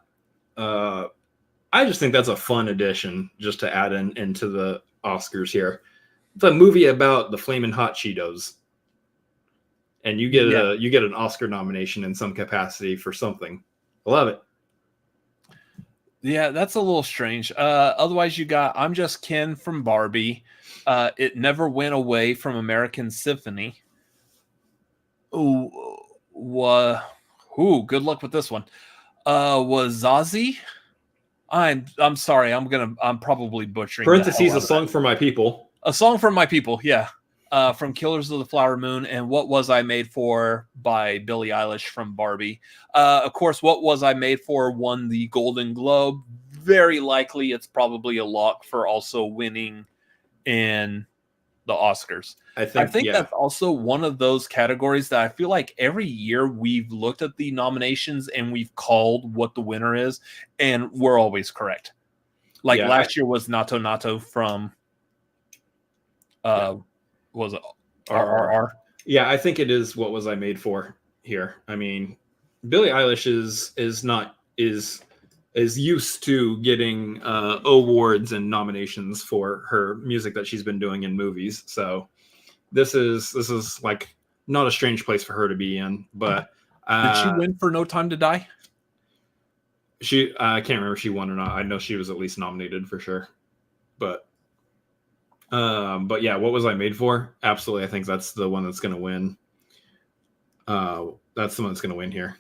Speaker 2: I just think that's a fun addition just to add into the Oscars here. It's a movie about the Flaming Hot Cheetos, and you get an Oscar nomination in some capacity for something. I love it.
Speaker 1: Yeah, that's a little strange. Otherwise, you got I'm Just Ken from Barbie. It Never Went Away from American Symphony. Ooh, good luck with this one. Wazazi. I'm sorry. I'm probably butchering.
Speaker 2: Parentheses, a song for my people.
Speaker 1: A song from my people. Yeah. From Killers of the Flower Moon, and What Was I Made For by Billie Eilish from Barbie. Of course, What Was I Made For won the Golden Globe. Very likely it's probably a lock for also winning in the Oscars. I think that's also one of those categories that I feel like every year we've looked at the nominations and we've called what the winner is, and we're always correct. Like last year was Nato Nato from was it RRR?
Speaker 2: Yeah, I think it is What Was I Made For here. I mean, Billie Eilish is used to getting awards and nominations for her music that she's been doing in movies. So this is like not a strange place for her to be in. But
Speaker 1: did she win for No Time to Die?
Speaker 2: I can't remember if she won or not. I know she was at least nominated for sure. But yeah, What Was I Made For? Absolutely, I think that's the one that's going to win. That's the one that's going to win here.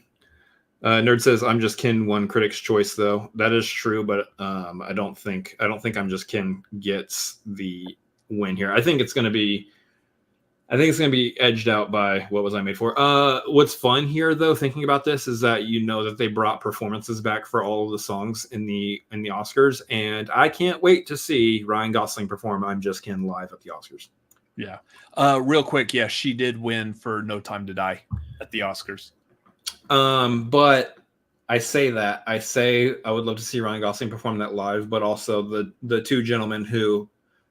Speaker 2: Nerd says I'm Just Ken won Critics' Choice, though. That is true, but I don't think I'm Just Ken gets the win here. I think it's going to be edged out by What Was I Made For. What's fun here, though, thinking about this, is that that they brought performances back for all of the songs in the Oscars, and I can't wait to see Ryan Gosling perform I'm Just Ken live at the Oscars.
Speaker 1: Yeah. Real quick, yeah, she did win for No Time to Die at the Oscars.
Speaker 2: But I say I would love to see Ryan Gosling perform that live, but also the two gentlemen who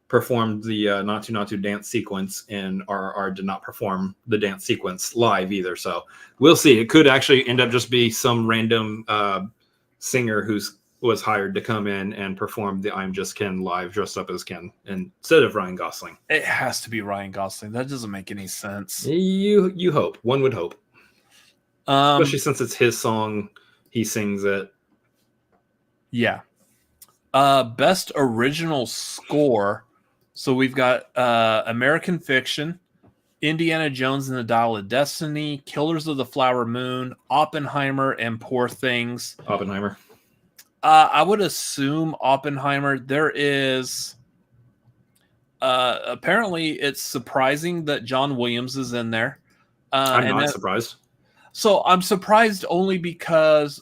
Speaker 2: performed the Natu Natu dance sequence in RRR did not perform the dance sequence live either. So we'll see. It could actually end up just be some random singer was hired to come in and perform the I'm Just Ken live dressed up as Ken instead of Ryan Gosling.
Speaker 1: It has to be Ryan Gosling. That doesn't make any sense.
Speaker 2: You hope. One would hope. Especially since it's his song, he sings it.
Speaker 1: Yeah. Best original score. So we've got American Fiction, Indiana Jones and the Dial of Destiny, Killers of the Flower Moon, Oppenheimer, and Poor Things.
Speaker 2: Oppenheimer.
Speaker 1: I would assume Oppenheimer. There is apparently it's surprising that John Williams is in there.
Speaker 2: I'm not surprised.
Speaker 1: So I'm surprised only because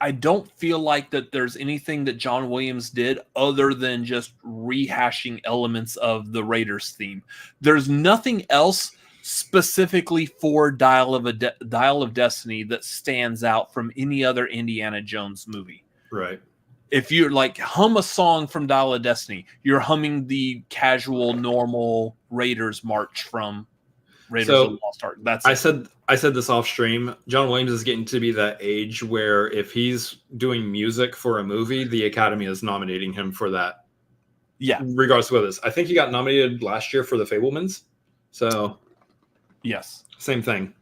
Speaker 1: I don't feel like that there's anything that John Williams did other than just rehashing elements of the Raiders theme. There's nothing else specifically for Dial of Destiny that stands out from any other Indiana Jones movie.
Speaker 2: Right.
Speaker 1: If you're like hum a song from Dial of Destiny, you're humming the casual, normal Raiders march from Raiders of the Lost Ark. That's
Speaker 2: I said this off stream. John Williams is getting to be that age where if he's doing music for a movie, the Academy is nominating him for that.
Speaker 1: Yeah.
Speaker 2: Regardless of what it is. I think he got nominated last year for The Fabelmans. So
Speaker 1: yes.
Speaker 2: Same thing.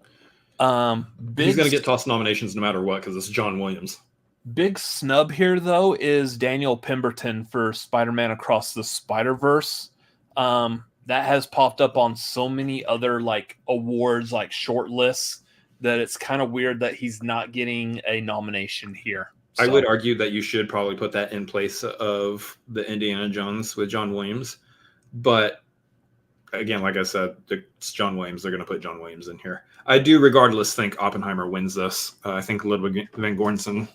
Speaker 2: He's going to get tossed nominations no matter what because it's John Williams.
Speaker 1: Big snub here, though, is Daniel Pemberton for Spider-Man Across the Spider-Verse. That has popped up on so many other like awards, like short lists, that it's kind of weird that he's not getting a nomination here. So.
Speaker 2: I would argue that you should probably put that in place of the Indiana Jones with John Williams. But again, like I said, it's John Williams. They're going to put John Williams in here. I do, regardless, think Oppenheimer wins this. I think Ludwig Göransson,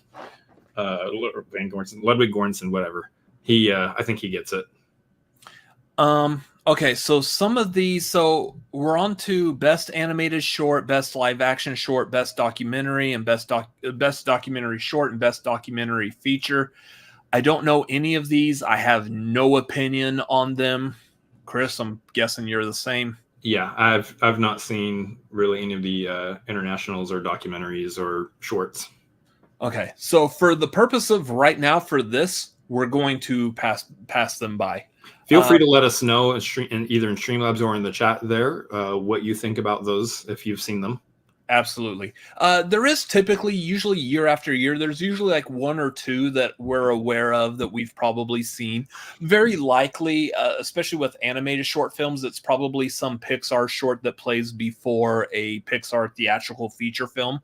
Speaker 2: whatever. I think he gets it.
Speaker 1: Okay, so some of these, so we're on to best animated short, best live action short, best documentary, and best documentary short, and best documentary feature. I don't know any of these. I have no opinion on them. Chris, I'm guessing you're the same.
Speaker 2: Yeah, I've not seen really any of the internationals or documentaries or shorts.
Speaker 1: Okay, so for the purpose of right now for this, we're going to pass them by.
Speaker 2: Feel free to let us know either in Streamlabs or in the chat there what you think about those if you've seen them.
Speaker 1: Absolutely. There is usually year after year, there's usually like one or two that we're aware of that we've probably seen. Very likely, especially with animated short films, it's probably some Pixar short that plays before a Pixar theatrical feature film.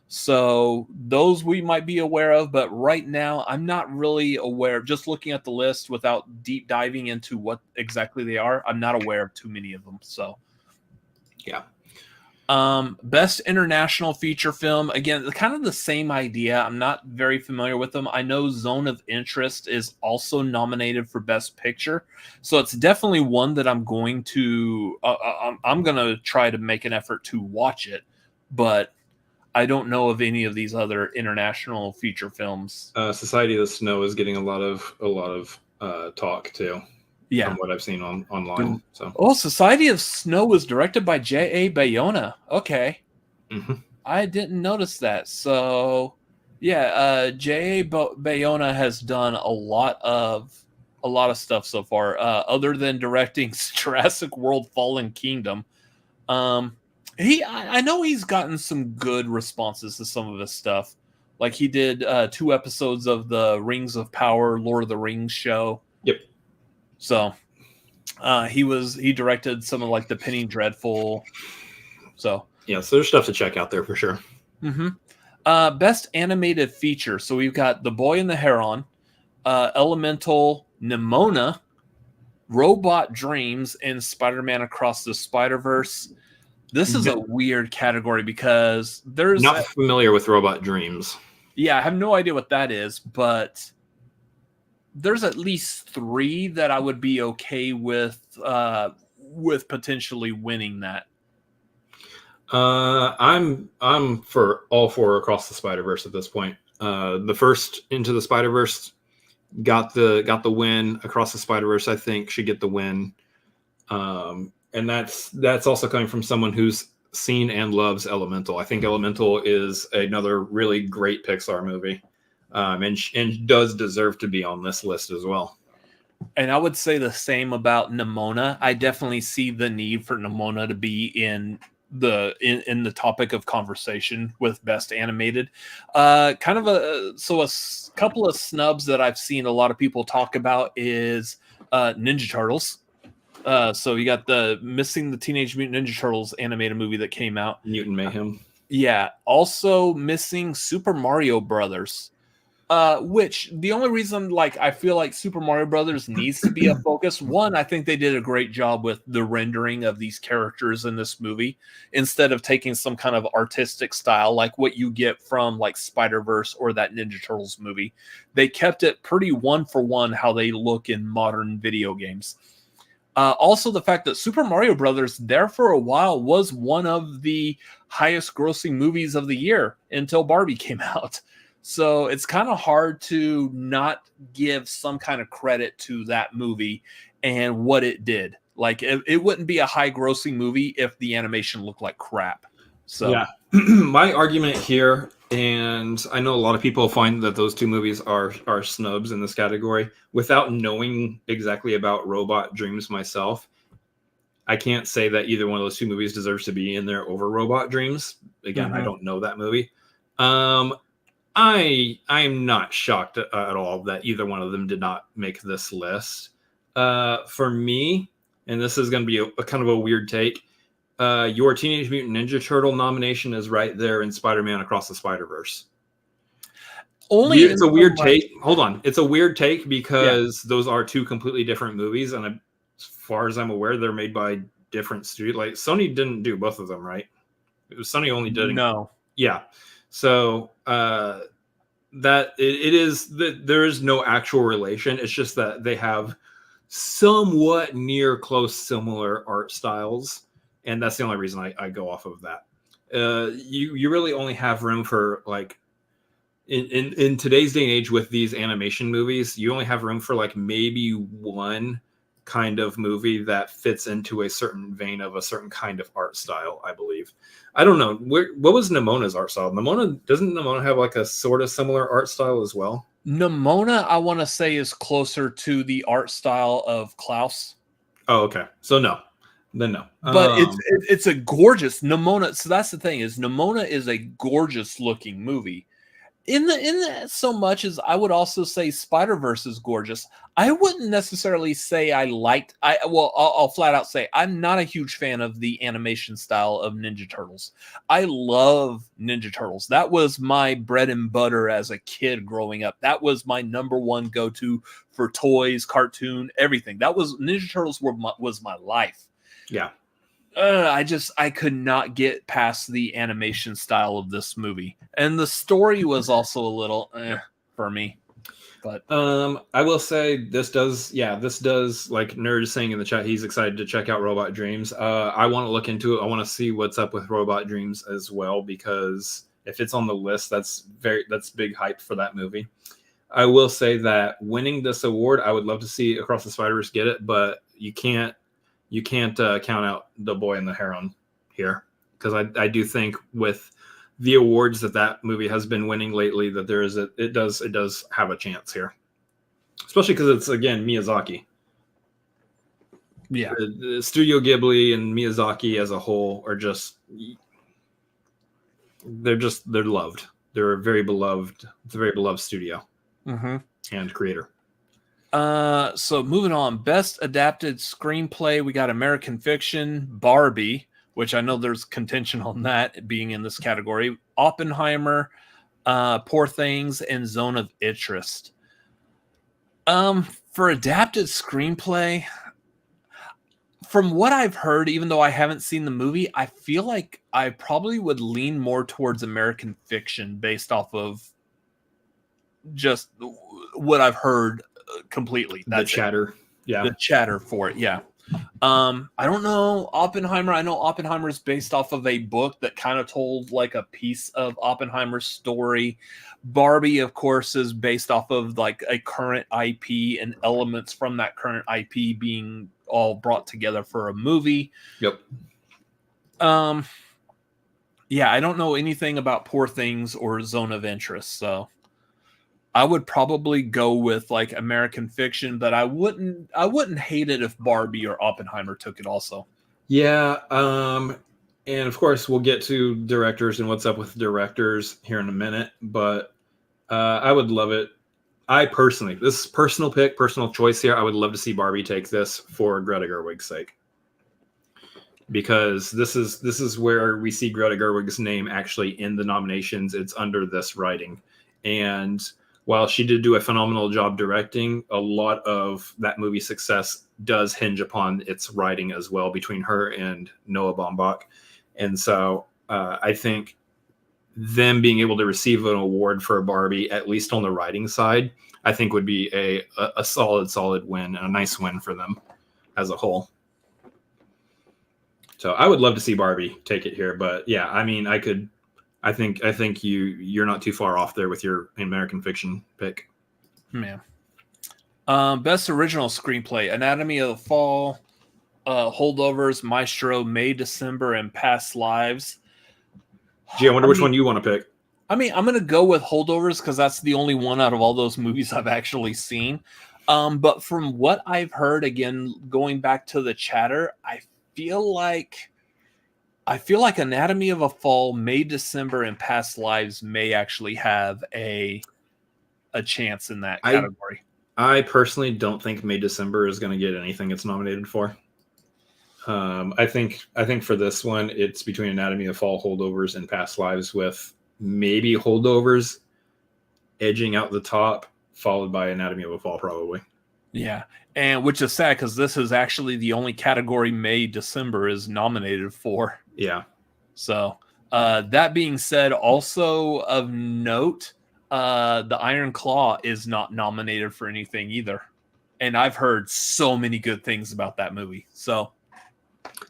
Speaker 1: So those we might be aware of, but right now I'm not really aware. Just looking at the list without deep diving into what exactly they are, I'm not aware of too many of them. So,
Speaker 2: yeah.
Speaker 1: Best international feature film. Again, kind of the same idea. I'm not very familiar with them. I know Zone of Interest is also nominated for Best Picture, so it's definitely one that I'm going to. I'm going to try to make an effort to watch it, but I don't know of any of these other international feature films.
Speaker 2: Society of the Snow is getting a lot of talk too.
Speaker 1: Yeah,
Speaker 2: from what I've seen online. So,
Speaker 1: Society of Snow was directed by J.A. Bayona. Okay,
Speaker 2: mm-hmm.
Speaker 1: I didn't notice that. So, yeah, J.A. Bayona has done a lot of stuff so far, other than directing Jurassic World: Fallen Kingdom. I know he's gotten some good responses to some of his stuff. Like he did 2 episodes of the Rings of Power, Lord of the Rings show.
Speaker 2: Yep.
Speaker 1: So he directed some of like the Penny Dreadful. So
Speaker 2: yeah, so there's stuff to check out there for sure.
Speaker 1: Mm-hmm. Best animated feature. So we've got The Boy and the Heron, Elemental, Nimona, Robot Dreams, and Spider-Man Across the Spider-Verse. This is a weird category because there's
Speaker 2: not familiar with Robot Dreams.
Speaker 1: Yeah, I have no idea what that is, but there's at least 3 that I would be okay with potentially winning that.
Speaker 2: I'm for all 4 Across the Spider-Verse at this point. The first Into the Spider-Verse got the win. Across the Spider-Verse, I think, should get the win. And that's also coming from someone who's seen and loves Elemental. I think Elemental is another really great Pixar movie, and does deserve to be on this list as well.
Speaker 1: And I would say the same about Nimona. I definitely see the need for Nimona to be in the topic of conversation with Best Animated. A couple of snubs that I've seen a lot of people talk about is Ninja Turtles. So you got missing the Teenage Mutant Ninja Turtles animated movie that came out.
Speaker 2: Mutant Mayhem.
Speaker 1: Yeah. Also missing Super Mario Brothers. Which the only reason I feel like Super Mario Brothers needs to be a focus. One, I think they did a great job with the rendering of these characters in this movie instead of taking some kind of artistic style like what you get from like Spider-Verse or that Ninja Turtles movie. They kept it pretty one for one how they look in modern video games. Also, the fact that Super Mario Brothers there for a while was one of the highest grossing movies of the year until Barbie came out. So it's kind of hard to not give some kind of credit to that movie and what it did. Like it wouldn't be a high grossing movie if the animation looked like crap. So
Speaker 2: yeah, my argument here, and I know a lot of people find that those 2 movies are snubs in this category. Without knowing exactly about Robot Dreams myself, I can't say that either one of those 2 movies deserves to be in there over Robot Dreams. Again, I don't know that movie. I'm not shocked at all that either one of them did not make this list. For me, and this is going to be a kind of a weird take, your Teenage Mutant Ninja Turtle nomination is right there in Spider-Man Across the Spider-Verse. It's a weird take. Hold on. It's a weird take because those are 2 completely different movies, and as far as I'm aware, they're made by different studios. Like Sony didn't do both of them, right? It was Sony only did.
Speaker 1: No.
Speaker 2: Yeah. So that it is that there is no actual relation. It's just that they have somewhat near close similar art styles, and that's the only reason I go off of that. You really only have room for like in today's day and age with these animation movies, you only have room for like maybe one kind of movie that fits into a certain vein of a certain kind of art style, I believe. I don't know. What was Nemona's art style? Doesn't Nemona have like a sort of similar art style as well?
Speaker 1: Nemona, I want to say, is closer to the art style of Klaus.
Speaker 2: Oh, okay. So no. Then no.
Speaker 1: But it's a gorgeous Nemona. So that's the thing, is Nemona is a gorgeous looking movie. In the so much as I would also say Spider-Verse is gorgeous. I wouldn't necessarily say I'll flat out say I'm not a huge fan of the animation style of Ninja Turtles. I love Ninja Turtles. That was my bread and butter as a kid growing up. That was my number one go-to for toys, cartoon, everything. That was Ninja Turtles was my life.
Speaker 2: Yeah.
Speaker 1: I could not get past the animation style of this movie, and the story was also a little for me. But
Speaker 2: I will say this does like Nerd is saying in the chat, he's excited to check out Robot Dreams. I want to look into it. I want to see what's up with Robot Dreams as well, because if it's on the list, that's big hype for that movie. I will say that winning this award, I would love to see Across the Spider-Verse get it, but you can't count out The Boy and the Heron here, because I do think with the awards that movie has been winning lately, that it does have a chance here, especially because it's again Miyazaki.
Speaker 1: Yeah,
Speaker 2: the Studio Ghibli and Miyazaki as a whole are they're loved. They're a very beloved. It's a very beloved studio and creator.
Speaker 1: So moving on, best adapted screenplay, we got American Fiction, Barbie, which I know there's contention on that being in this category, Oppenheimer, Poor Things, and Zone of Interest. For adapted screenplay, from what I've heard, even though I haven't seen the movie, I feel like I probably would lean more towards American Fiction based off of just what I've heard. Completely. That's
Speaker 2: the chatter. Yeah.
Speaker 1: The chatter for it. Yeah. I don't know Oppenheimer. I know Oppenheimer is based off of a book that kind of told like a piece of Oppenheimer's story. Barbie, of course, is based off of like a current IP and elements from that current IP being all brought together for a movie.
Speaker 2: Yep.
Speaker 1: Yeah, I don't know anything about Poor Things or Zone of Interest, so I would probably go with like American Fiction, but I wouldn't hate it if Barbie or Oppenheimer took it also.
Speaker 2: Yeah, and of course we'll get to directors and what's up with directors here in a minute, but I would love it. This is personal pick, personal choice here. I would love to see Barbie take this for Greta Gerwig's sake, because this is where we see Greta Gerwig's name actually in the nominations. It's under this writing, and while she did do a phenomenal job directing, a lot of that movie's success does hinge upon its writing as well, between her and Noah Baumbach. And so I think them being able to receive an award for a Barbie, at least on the writing side, I think would be a solid win, and a nice win for them as a whole. So I would love to see Barbie take it here, but yeah, I mean, I think you're not too far off there with your American Fiction pick.
Speaker 1: Man. Best original screenplay: Anatomy of the Fall, Holdovers, Maestro, May, December, and Past Lives.
Speaker 2: Gee, I wonder which one you want to pick.
Speaker 1: I mean, I'm going to go with Holdovers because that's the only one out of all those movies I've actually seen. But from what I've heard, again, going back to the chatter, I feel like Anatomy of a Fall, May, December, and Past Lives may actually have a chance in that category.
Speaker 2: I personally don't think May, December is going to get anything it's nominated for. I think for this one, it's between Anatomy of a Fall, Holdovers, and Past Lives, with maybe Holdovers edging out the top, followed by Anatomy of a Fall, probably.
Speaker 1: Yeah, and which is sad because this is actually the only category May December is nominated for.
Speaker 2: Yeah.
Speaker 1: So that being said, also of note, the Iron Claw is not nominated for anything either, and I've heard so many good things about that movie. So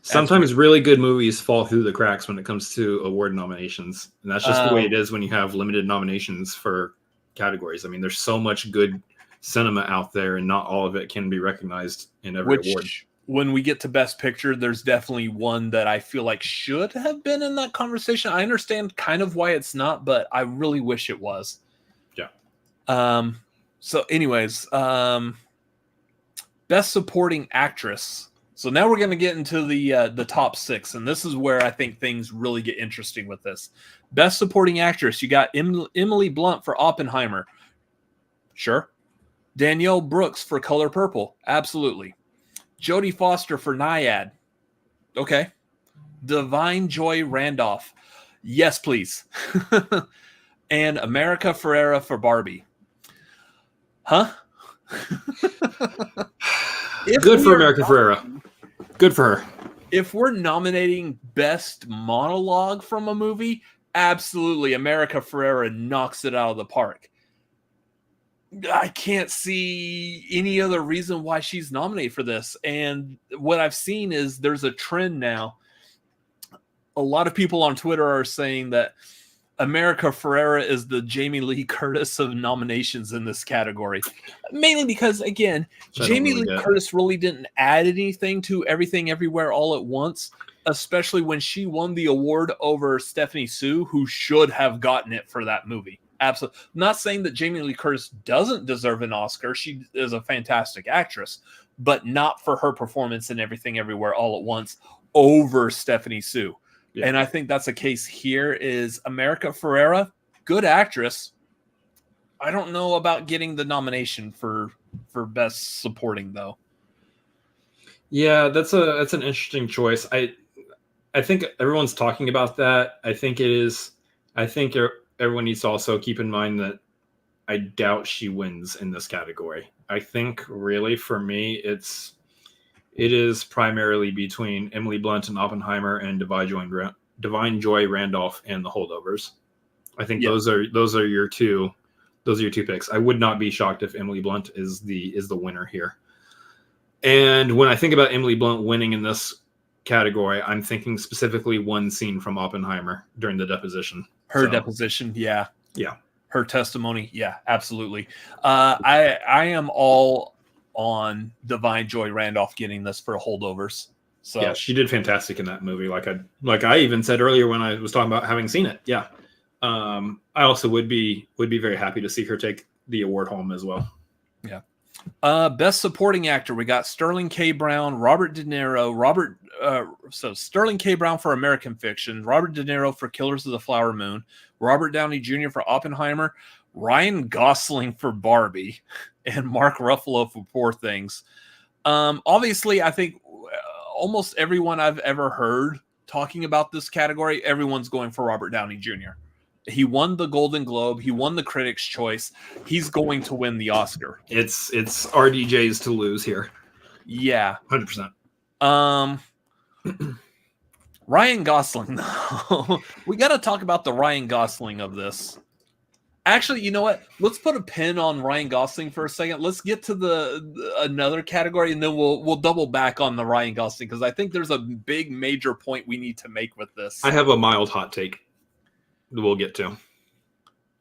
Speaker 2: sometimes really good movies fall through the cracks when it comes to award nominations, and that's just the way it is when you have limited nominations for categories. I mean, there's so much good cinema out there, and not all of it can be recognized in every award.
Speaker 1: When we get to Best Picture, there's definitely one that I feel like should have been in that conversation. I understand kind of why it's not, but I really wish it was.
Speaker 2: Yeah.
Speaker 1: So anyways, Best Supporting Actress. So now we're going to get into the top 6, and this is where I think things really get interesting with this. Best Supporting Actress, you got Emily Blunt for Oppenheimer. Sure. Danielle Brooks for Color Purple. Absolutely. Jodie Foster for Naiad. Okay. Divine Joy Randolph. Yes, please. And America Ferrera for Barbie. Huh?
Speaker 2: Good for America Ferrera. Good for her.
Speaker 1: If we're nominating Best Monologue from a movie, absolutely America Ferrera knocks it out of the park. I can't see any other reason why she's nominated for this. And what I've seen is there's a trend now. A lot of people on Twitter are saying that America Ferrera is the Jamie Lee Curtis of nominations in this category. Mainly because, again, Jamie Lee Curtis really didn't add anything to Everything Everywhere All at Once, especially when she won the award over Stephanie Sue, who should have gotten it for that movie. Absolutely. I'm not saying that Jamie Lee Curtis doesn't deserve an Oscar. She is a fantastic actress, but not for her performance in Everything Everywhere All at Once over Stephanie Sue. Yeah. And I think that's a case here is America Ferrera, good actress. I don't know about getting the nomination for Best Supporting, though.
Speaker 2: Yeah, that's an interesting choice. I think everyone's talking about that. I think everyone needs to also keep in mind that I doubt she wins in this category. I think really for me, it is primarily between Emily Blunt and Oppenheimer and Divine Joy Randolph and The Holdovers. I think those are your two picks. I would not be shocked if Emily Blunt is the winner here. And when I think about Emily Blunt winning in this category, I'm thinking specifically one scene from Oppenheimer during the deposition.
Speaker 1: Her deposition, yeah. Her testimony, yeah, absolutely. I am all on Divine Joy Randolph getting this for Holdovers. So
Speaker 2: yeah, she did fantastic in that movie. Like I even said earlier when I was talking about having seen it. Yeah, I also would be very happy to see her take the award home as well.
Speaker 1: Yeah. Best Supporting Actor, we got Sterling K. Brown, Robert De Niro, Sterling K. Brown for American Fiction, Robert De Niro for Killers of the Flower Moon, Robert Downey Jr. for Oppenheimer, Ryan Gosling for Barbie, and Mark Ruffalo for Poor Things. Obviously, I think almost everyone I've ever heard talking about this category, everyone's going for Robert Downey Jr. He won the Golden Globe. He won the Critics' Choice. He's going to win the Oscar.
Speaker 2: It's RDJ's to lose here.
Speaker 1: Yeah.
Speaker 2: 100%.
Speaker 1: Ryan Gosling, though. We got to talk about the Ryan Gosling of this. Actually, you know what? Let's put a pin on Ryan Gosling for a second. Let's get to another category, and then we'll double back on the Ryan Gosling, because I think there's a big major point we need to make with this.
Speaker 2: I have a mild hot take we'll get to.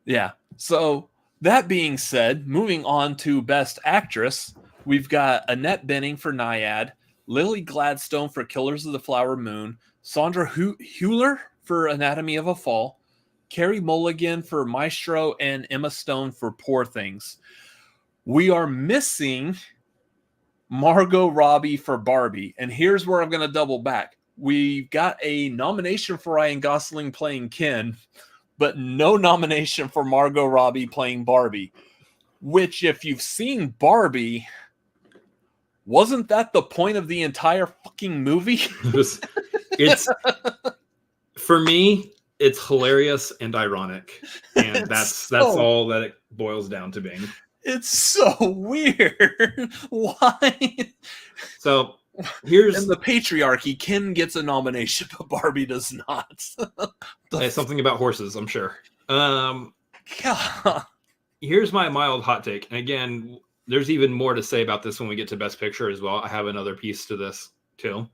Speaker 1: Yeah. So that being said, moving on to Best Actress, we've got Annette Bening for Naiad, Lily Gladstone for Killers of the Flower Moon, Sandra Hüller for Anatomy of a Fall, Carey Mulligan for Maestro, and Emma Stone for Poor Things. We are missing Margot Robbie for Barbie. And here's where I'm going to double back. We got a nomination for Ryan Gosling playing Ken, but no nomination for Margot Robbie playing Barbie. Which, if you've seen Barbie, wasn't that the point of the entire fucking movie?
Speaker 2: It's for me, it's hilarious and ironic, and that's all that it boils down to being.
Speaker 1: It's so weird. Why?
Speaker 2: So here's
Speaker 1: In the patriarchy, Ken gets a nomination, but Barbie does not.
Speaker 2: something about horses, I'm sure.
Speaker 1: God.
Speaker 2: Here's my mild hot take. And again, there's even more to say about this when we get to Best Picture as well. I have another piece to this too.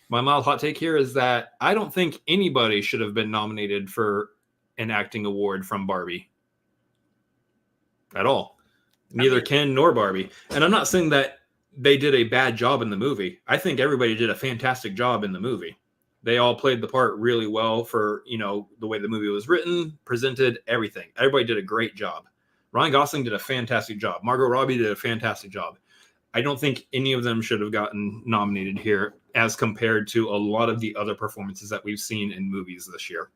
Speaker 2: My mild hot take here is that I don't think anybody should have been nominated for an acting award from Barbie at all. Neither Ken nor Barbie. And I'm not saying that they did a bad job in the movie. I think everybody did a fantastic job in the movie. They all played the part really well for, the way the movie was written, presented, everything. Everybody did a great job. Ryan Gosling did a fantastic job. Margot Robbie did a fantastic job. I don't think any of them should have gotten nominated here as compared to a lot of the other performances that we've seen in movies this year.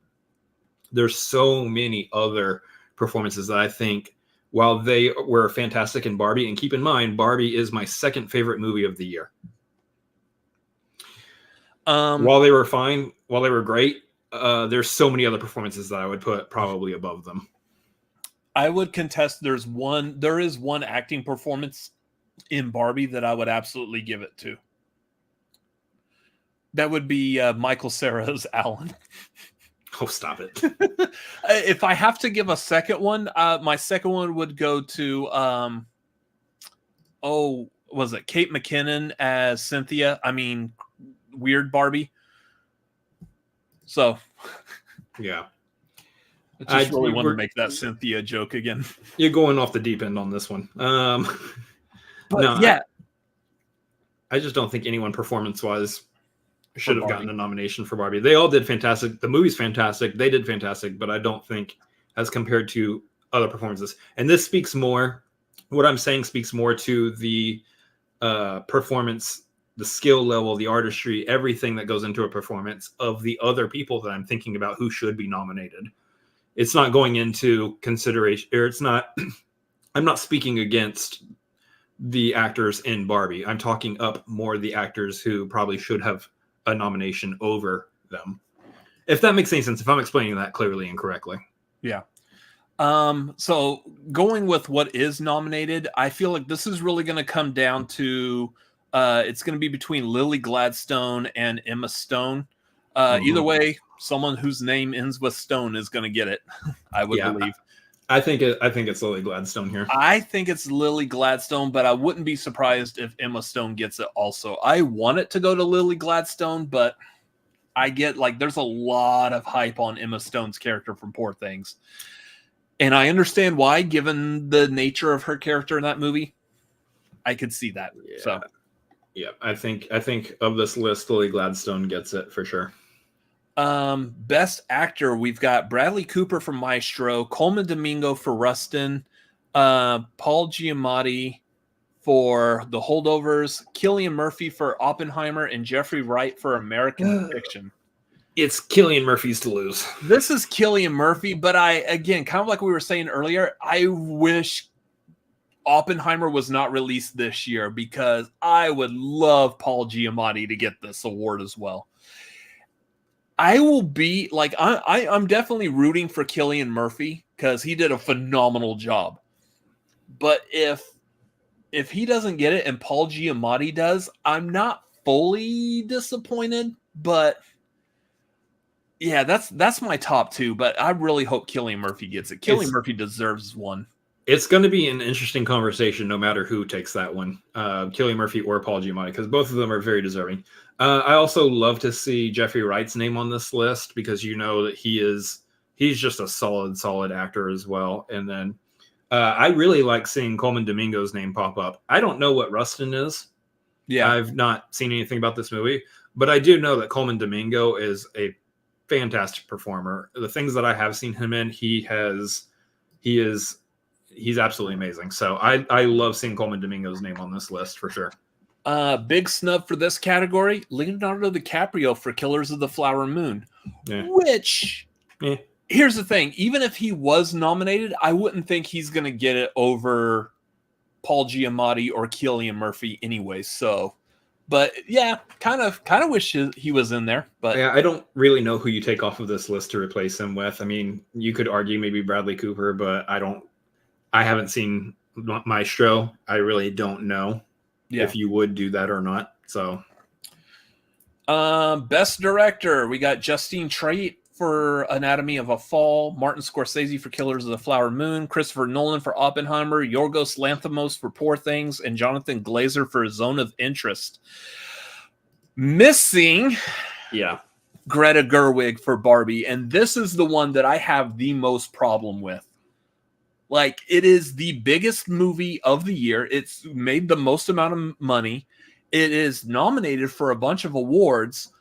Speaker 2: There's so many other performances that I think, while they were fantastic in Barbie, and keep in mind, Barbie is my second favorite movie of the year. While they were fine, while they were great, there's so many other performances that I would put probably above them.
Speaker 1: I would contest there is one acting performance in Barbie that I would absolutely give it to. That would be Michael Cera's Alan.
Speaker 2: Oh, stop it.
Speaker 1: If I have to give a second one, my second one would go to, was it Kate McKinnon as Cynthia? I mean, weird Barbie. So,
Speaker 2: yeah.
Speaker 1: I just really want to make that Cynthia joke again.
Speaker 2: You're going off the deep end on this one.
Speaker 1: But
Speaker 2: no,
Speaker 1: yeah.
Speaker 2: I just don't think anyone performance-wise should have gotten a nomination for Barbie. They all did fantastic. The movie's fantastic. They did fantastic, but I don't think as compared to other performances. And this speaks more, what I'm saying speaks more to the performance, the skill level, the artistry, everything that goes into a performance of the other people that I'm thinking about who should be nominated. It's not going into consideration, or it's not, I'm not speaking against the actors in Barbie. I'm talking up more the actors who probably should have a nomination over them. If that makes any sense, if I'm explaining that clearly and correctly.
Speaker 1: Yeah. So going with what is nominated, I feel like this is really going to come down to, it's going to be between Lily Gladstone and Emma Stone. Either way, someone whose name ends with Stone is going to get it. I would believe.
Speaker 2: I think it's Lily Gladstone here.
Speaker 1: I think it's Lily Gladstone, but I wouldn't be surprised if Emma Stone gets it also. I want it to go to Lily Gladstone, but I get there's a lot of hype on Emma Stone's character from Poor Things. And I understand why, given the nature of her character in that movie. I could see that.
Speaker 2: Yeah.
Speaker 1: So
Speaker 2: yeah, I think of this list, Lily Gladstone gets it for sure.
Speaker 1: Best actor, we've got Bradley Cooper for Maestro, Coleman Domingo for Rustin, Paul Giamatti for The Holdovers, Cillian Murphy for Oppenheimer, and Jeffrey Wright for American Fiction.
Speaker 2: It's Cillian Murphy's to lose.
Speaker 1: This is Cillian Murphy, but again, kind of like we were saying earlier, I wish Oppenheimer was not released this year because I would love Paul Giamatti to get this award as well. I will be I'm definitely rooting for Cillian Murphy because he did a phenomenal job. But if he doesn't get it and Paul Giamatti does, I'm not fully disappointed. But yeah, that's my top two. But I really hope Cillian Murphy gets it. Cillian Murphy deserves one.
Speaker 2: It's going to be an interesting conversation no matter who takes that one, Cillian Murphy or Paul Giamatti, because both of them are very deserving. I also love to see Jeffrey Wright's name on this list because you know that he's just a solid actor as well. And then I really like seeing Coleman Domingo's name pop up. I don't know what Rustin is. Yeah, I've not seen anything about this movie, but I do know that Coleman Domingo is a fantastic performer. The things that I have seen him in, he's absolutely amazing. So I love seeing Coleman Domingo's name on this list for sure.
Speaker 1: Big snub for this category, Leonardo DiCaprio for Killers of the Flower Moon.
Speaker 2: Yeah.
Speaker 1: Which, here's the thing. Even if he was nominated, I wouldn't think he's going to get it over Paul Giamatti or Cillian Murphy anyway. So, but yeah, kind of wish he was in there. But
Speaker 2: yeah, I don't really know who you take off of this list to replace him with. I mean, you could argue maybe Bradley Cooper, but I haven't seen Maestro, I really don't know if you would do that or not. So,
Speaker 1: best director, we got Justine Triet for Anatomy of a Fall, Martin Scorsese for Killers of the Flower Moon, Christopher Nolan for Oppenheimer, Yorgos Lanthimos for Poor Things, and Jonathan Glazer for Zone of Interest. Missing, Greta Gerwig for Barbie, and this is the one that I have the most problem with. Like, it is the biggest movie of the year. It's made the most amount of money. It is nominated for a bunch of awards.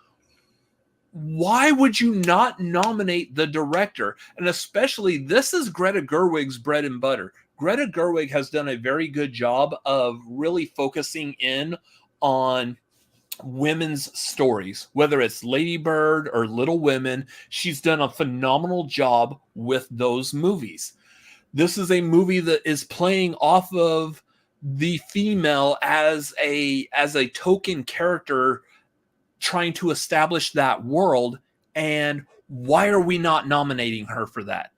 Speaker 1: Why would you not nominate the director? And especially, this is Greta Gerwig's bread and butter. Greta Gerwig has done a very good job of really focusing in on women's stories, whether it's Lady Bird or Little Women. She's done a phenomenal job with those movies. This is a movie that is playing off of the female as a token character trying to establish that world, and why are we not nominating her for that?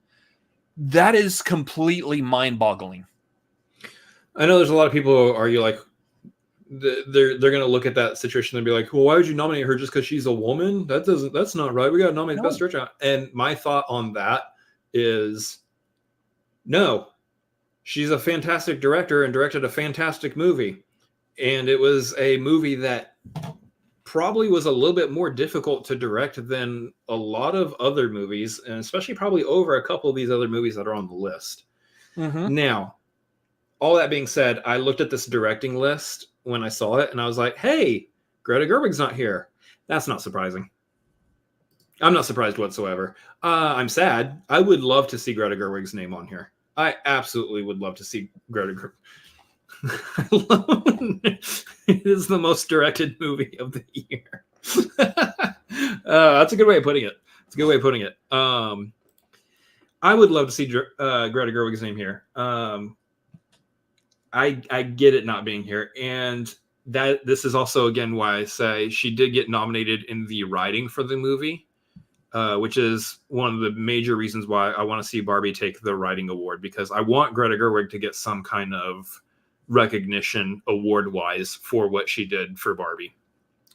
Speaker 1: That is completely mind-boggling.
Speaker 2: I know there's a lot of people who argue like they're going to look at that situation and be like, well, why would you nominate her just because she's a woman? That's not right. We got to nominate the best director. And my thought on that is, no, she's a fantastic director and directed a fantastic movie. And it was a movie that probably was a little bit more difficult to direct than a lot of other movies, and especially probably over a couple of these other movies that are on the list.
Speaker 1: Mm-hmm.
Speaker 2: Now, all that being said, I looked at this directing list when I saw it, and I was like, hey, Greta Gerwig's not here. That's not surprising. I'm not surprised whatsoever. I'm sad. I would love to see Greta Gerwig's name on here. I absolutely would love to see Greta Gerwig. It is the most directed movie of the year. That's a good way of putting it. It's a good way of putting it. I would love to see Greta Gerwig's name here. I get it not being here, and that this is also again why I say she did get nominated in the writing for the movie, which is one of the major reasons why I want to see Barbie take the writing award, because I want Greta Gerwig to get some kind of recognition award-wise for what she did for Barbie.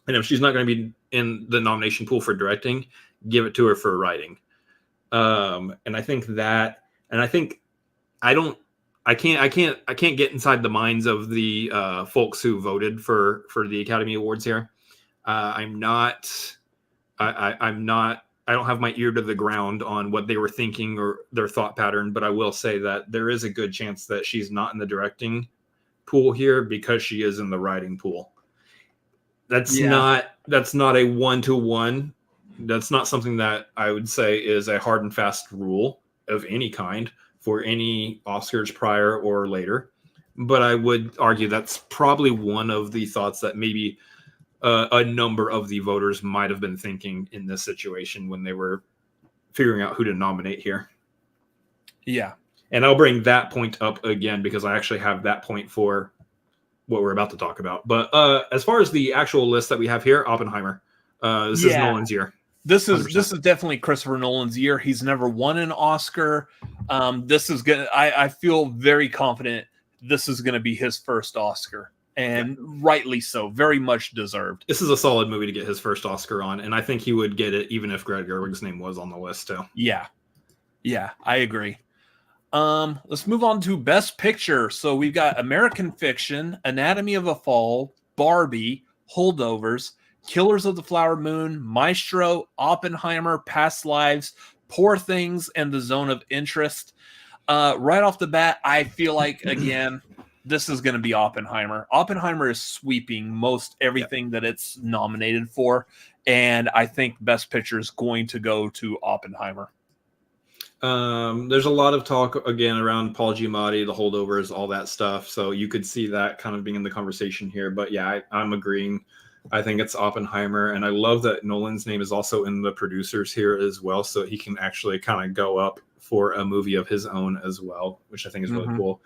Speaker 2: And if she's not going to be in the nomination pool for directing, give it to her for writing. And I think that, and I think I can't get inside the minds of the folks who voted for the Academy Awards here. I don't have my ear to the ground on what they were thinking or their thought pattern, but I will say that there is a good chance that she's not in the directing pool here because she is in the writing pool. That's not a one-to-one. That's not something that I would say is a hard and fast rule of any kind for any Oscars prior or later. But I would argue that's probably one of the thoughts that maybe a number of the voters might have been thinking in this situation when they were figuring out who to nominate here.
Speaker 1: Yeah.
Speaker 2: And I'll bring that point up again because I actually have that point for what we're about to talk about. But as far as the actual list that we have here, Oppenheimer. This is Nolan's year.
Speaker 1: This is definitely Christopher Nolan's year. He's never won an Oscar. This is gonna. I feel very confident this is going to be his first Oscar, and rightly so. Very much deserved.
Speaker 2: This is a solid movie to get his first Oscar on, and I think he would get it even if Greta Gerwig's name was on the list too.
Speaker 1: Yeah, I agree. Let's move on to Best Picture. So we've got American Fiction, Anatomy of a Fall, Barbie, Holdovers, Killers of the Flower Moon, Maestro, Oppenheimer, Past Lives, Poor Things, and The Zone of Interest. Right off the bat, I feel like, again, this is going to be Oppenheimer. Oppenheimer is sweeping most everything that it's nominated for, and I think Best Picture is going to go to Oppenheimer.
Speaker 2: There's a lot of talk again around Paul Giamatti, the Holdovers, all that stuff. So you could see that kind of being in the conversation here. But yeah, I'm agreeing. I think it's Oppenheimer, and I love that Nolan's name is also in the producers here as well, so he can actually kind of go up for a movie of his own as well, which I think is really cool.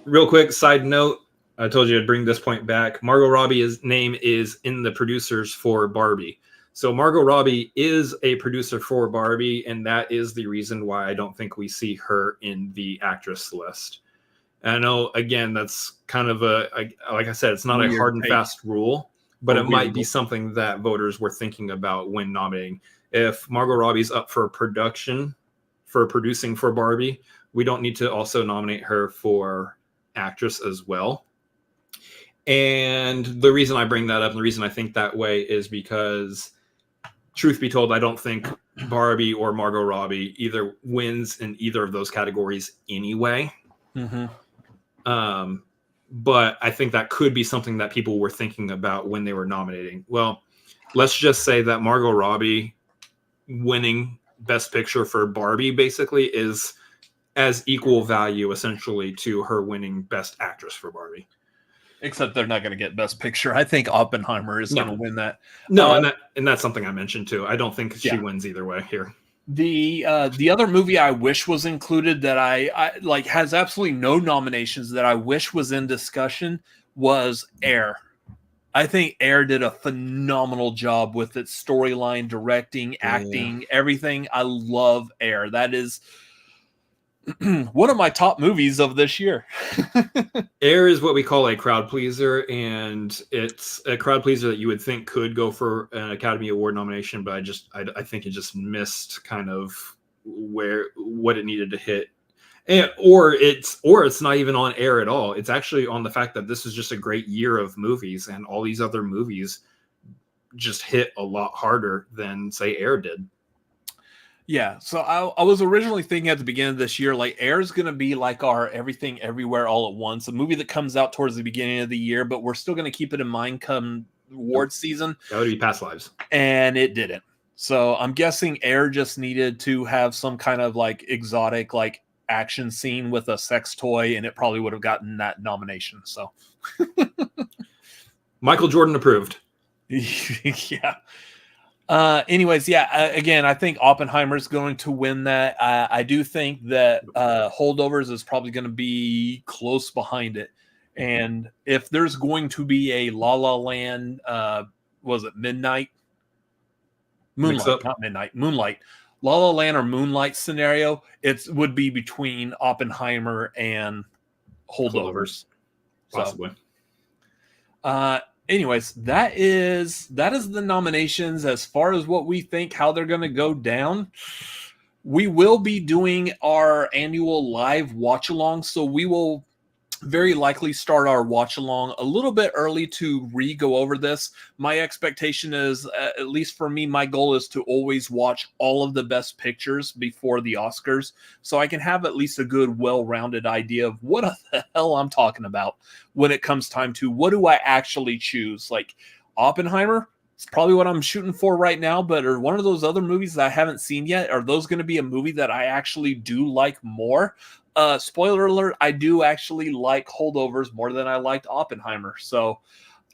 Speaker 2: Real quick side note, I told you I'd bring this point back. Margot Robbie's name is in the producers for Barbie. So Margot Robbie is a producer for Barbie, and that is the reason why I don't think we see her in the actress list. And I know, again, that's kind of like I said, it's not
Speaker 1: Weird
Speaker 2: a hard and
Speaker 1: take.
Speaker 2: fast rule, but
Speaker 1: Or
Speaker 2: it might
Speaker 1: weird
Speaker 2: be
Speaker 1: rule.
Speaker 2: something that voters were thinking about when nominating. If Margot Robbie's up for producing for Barbie, we don't need to also nominate her for actress as well. And the reason I bring that up and the reason I think that way is because, truth be told, I don't think Barbie or Margot Robbie either wins in either of those categories anyway.
Speaker 1: Mm-hmm.
Speaker 2: But I think that could be something that people were thinking about when they were nominating. Well, let's just say that Margot Robbie winning Best Picture for Barbie basically is as equal value essentially to her winning Best Actress for Barbie.
Speaker 1: Except they're not going to get Best Picture. I think Oppenheimer is going to win that.
Speaker 2: No, and that's something I mentioned too. I don't think she wins either way here.
Speaker 1: The other movie I wish was included that I like has absolutely no nominations that I wish was in discussion was Air. I think Air did a phenomenal job with its storyline, directing, acting, everything. I love Air. That is one of my top movies of this year.
Speaker 2: Air is what we call a crowd pleaser, and it's a crowd pleaser that you would think could go for an Academy Award nomination, but I think it just missed kind of what it needed to hit. Or it's not even on Air at all. It's actually on the fact that this is just a great year of movies, and all these other movies just hit a lot harder than, say, Air did.
Speaker 1: Yeah, so I was originally thinking at the beginning of this year, like Air is going to be like our Everything Everywhere All at Once, a movie that comes out towards the beginning of the year, but we're still going to keep it in mind come award season.
Speaker 2: That would be Past Lives.
Speaker 1: And it didn't. So I'm guessing Air just needed to have some kind of like exotic like action scene with a sex toy, and it probably would have gotten that nomination. So
Speaker 2: Michael Jordan approved.
Speaker 1: Yeah. Anyways, again, I think Oppenheimer is going to win that. I do think that Holdovers is probably going to be close behind it. And if there's going to be a La La Land, was it Moonlight, not Midnight, Moonlight, La La Land or Moonlight scenario, it would be between Oppenheimer and Holdovers.
Speaker 2: Possibly.
Speaker 1: Anyways, that is the nominations. As far as what we think, how they're going to go down, we will be doing our annual live watch along. So we will very likely start our watch along a little bit early to go over this. My expectation is, at least for me, my goal is to always watch all of the best pictures before the Oscars, so I can have at least a good, well-rounded idea of what the hell I'm talking about when it comes time to what do I actually choose. Like Oppenheimer, it's probably what I'm shooting for right now, but are one of those other movies that I haven't seen yet, are those going to be a movie that I actually do like more? Spoiler alert, I do actually like Holdovers more than I liked Oppenheimer. So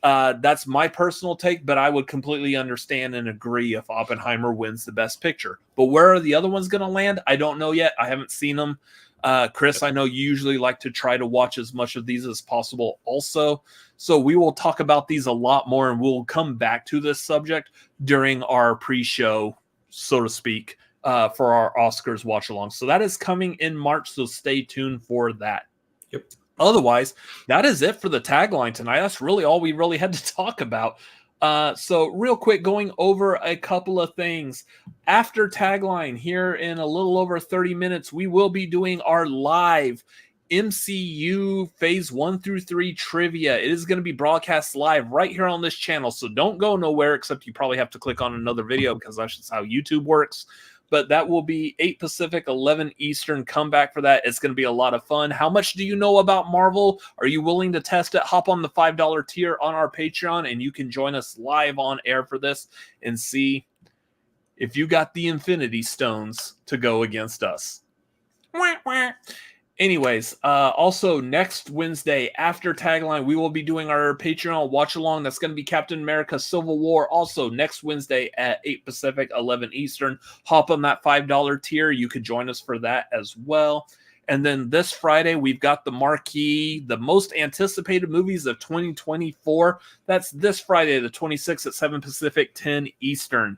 Speaker 1: that's my personal take, but I would completely understand and agree if Oppenheimer wins the Best Picture. But where are the other ones going to land? I don't know yet. I haven't seen them. Chris, I know you usually like to try to watch as much of these as possible also. So we will talk about these a lot more, and we'll come back to this subject during our pre-show, so to speak, for our Oscars watch along. So that is coming in March, so stay tuned for that.
Speaker 2: Yep.
Speaker 1: Otherwise, that is it for the tagline tonight. That's really all we really had to talk about. So real quick, going over a couple of things. After tagline, here in a little over 30 minutes, we will be doing our live MCU phase 1 through 3 trivia. It is going to be broadcast live right here on this channel, so don't go nowhere, except you probably have to click on another video because that's just how YouTube works. But that will be 8 Pacific, 11 Eastern. Come back for that. It's going to be a lot of fun. How much do you know about Marvel? Are you willing to test it? Hop on the $5 tier on our Patreon, and you can join us live on air for this and see if you got the Infinity Stones to go against us. Anyways, also next Wednesday after tagline, we will be doing our Patreon watch along. That's going to be Captain America Civil War. Also next Wednesday at 8 Pacific, 11 Eastern. Hop on that $5 tier. You could join us for that as well. And then this Friday, we've got the marquee, the most anticipated movies of 2024. That's this Friday, the 26th at 7 Pacific, 10 Eastern.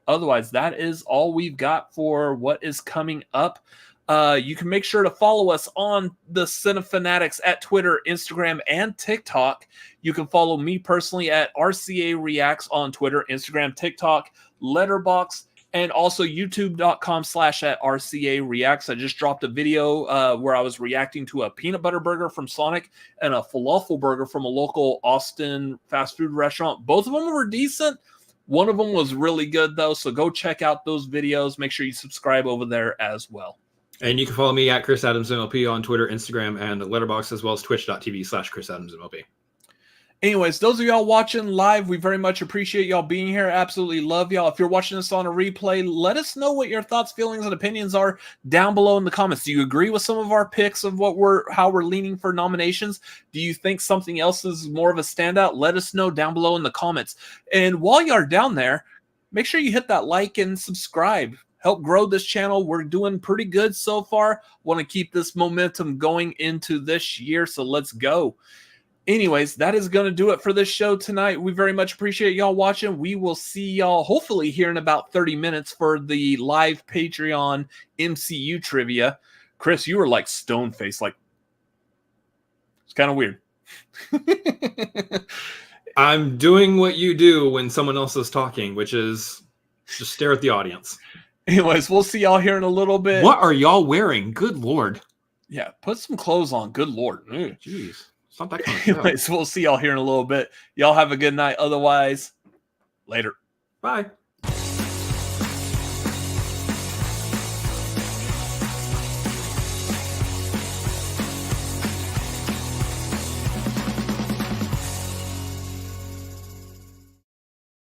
Speaker 1: Otherwise, that is all we've got for what is coming up. You can make sure to follow us on the Cinefanatics at Twitter, Instagram, and TikTok. You can follow me personally at RCA Reacts on Twitter, Instagram, TikTok, Letterboxd, and also youtube.com/@RCA Reacts. I just dropped a video where I was reacting to a peanut butter burger from Sonic and a falafel burger from a local Austin fast food restaurant. Both of them were decent. One of them was really good, though, so go check out those videos. Make sure you subscribe over there as well.
Speaker 2: And you can follow me at Chris Adams MLP on Twitter, Instagram, and Letterboxd, as well as twitch.tv/Chris Adams MLP.
Speaker 1: Anyways, those of y'all watching live, we very much appreciate y'all being here. Absolutely love y'all. If you're watching this on a replay, let us know what your thoughts, feelings, and opinions are down below in the comments. Do you agree with some of our picks of how we're leaning for nominations? Do you think something else is more of a standout? Let us know down below in the comments. And while you are down there, make sure you hit that like and subscribe. Help grow this channel. We're doing pretty good so far. Want to keep this momentum going into this year, so let's go. Anyways, that is going to do it for this show tonight. We very much appreciate y'all watching. We will see y'all hopefully here in about 30 minutes for the live Patreon MCU trivia. Chris, you were like stone-faced. Like, it's kind of weird.
Speaker 2: I'm doing what you do when someone else is talking, which is just stare at the audience.
Speaker 1: Anyways, we'll see y'all here in a little bit.
Speaker 2: What are y'all wearing? Good Lord.
Speaker 1: Yeah, put some clothes on. Good Lord.
Speaker 2: Jeez. It's not that kind of show.
Speaker 1: Anyways, we'll see y'all here in a little bit. Y'all have a good night. Otherwise, later.
Speaker 2: Bye.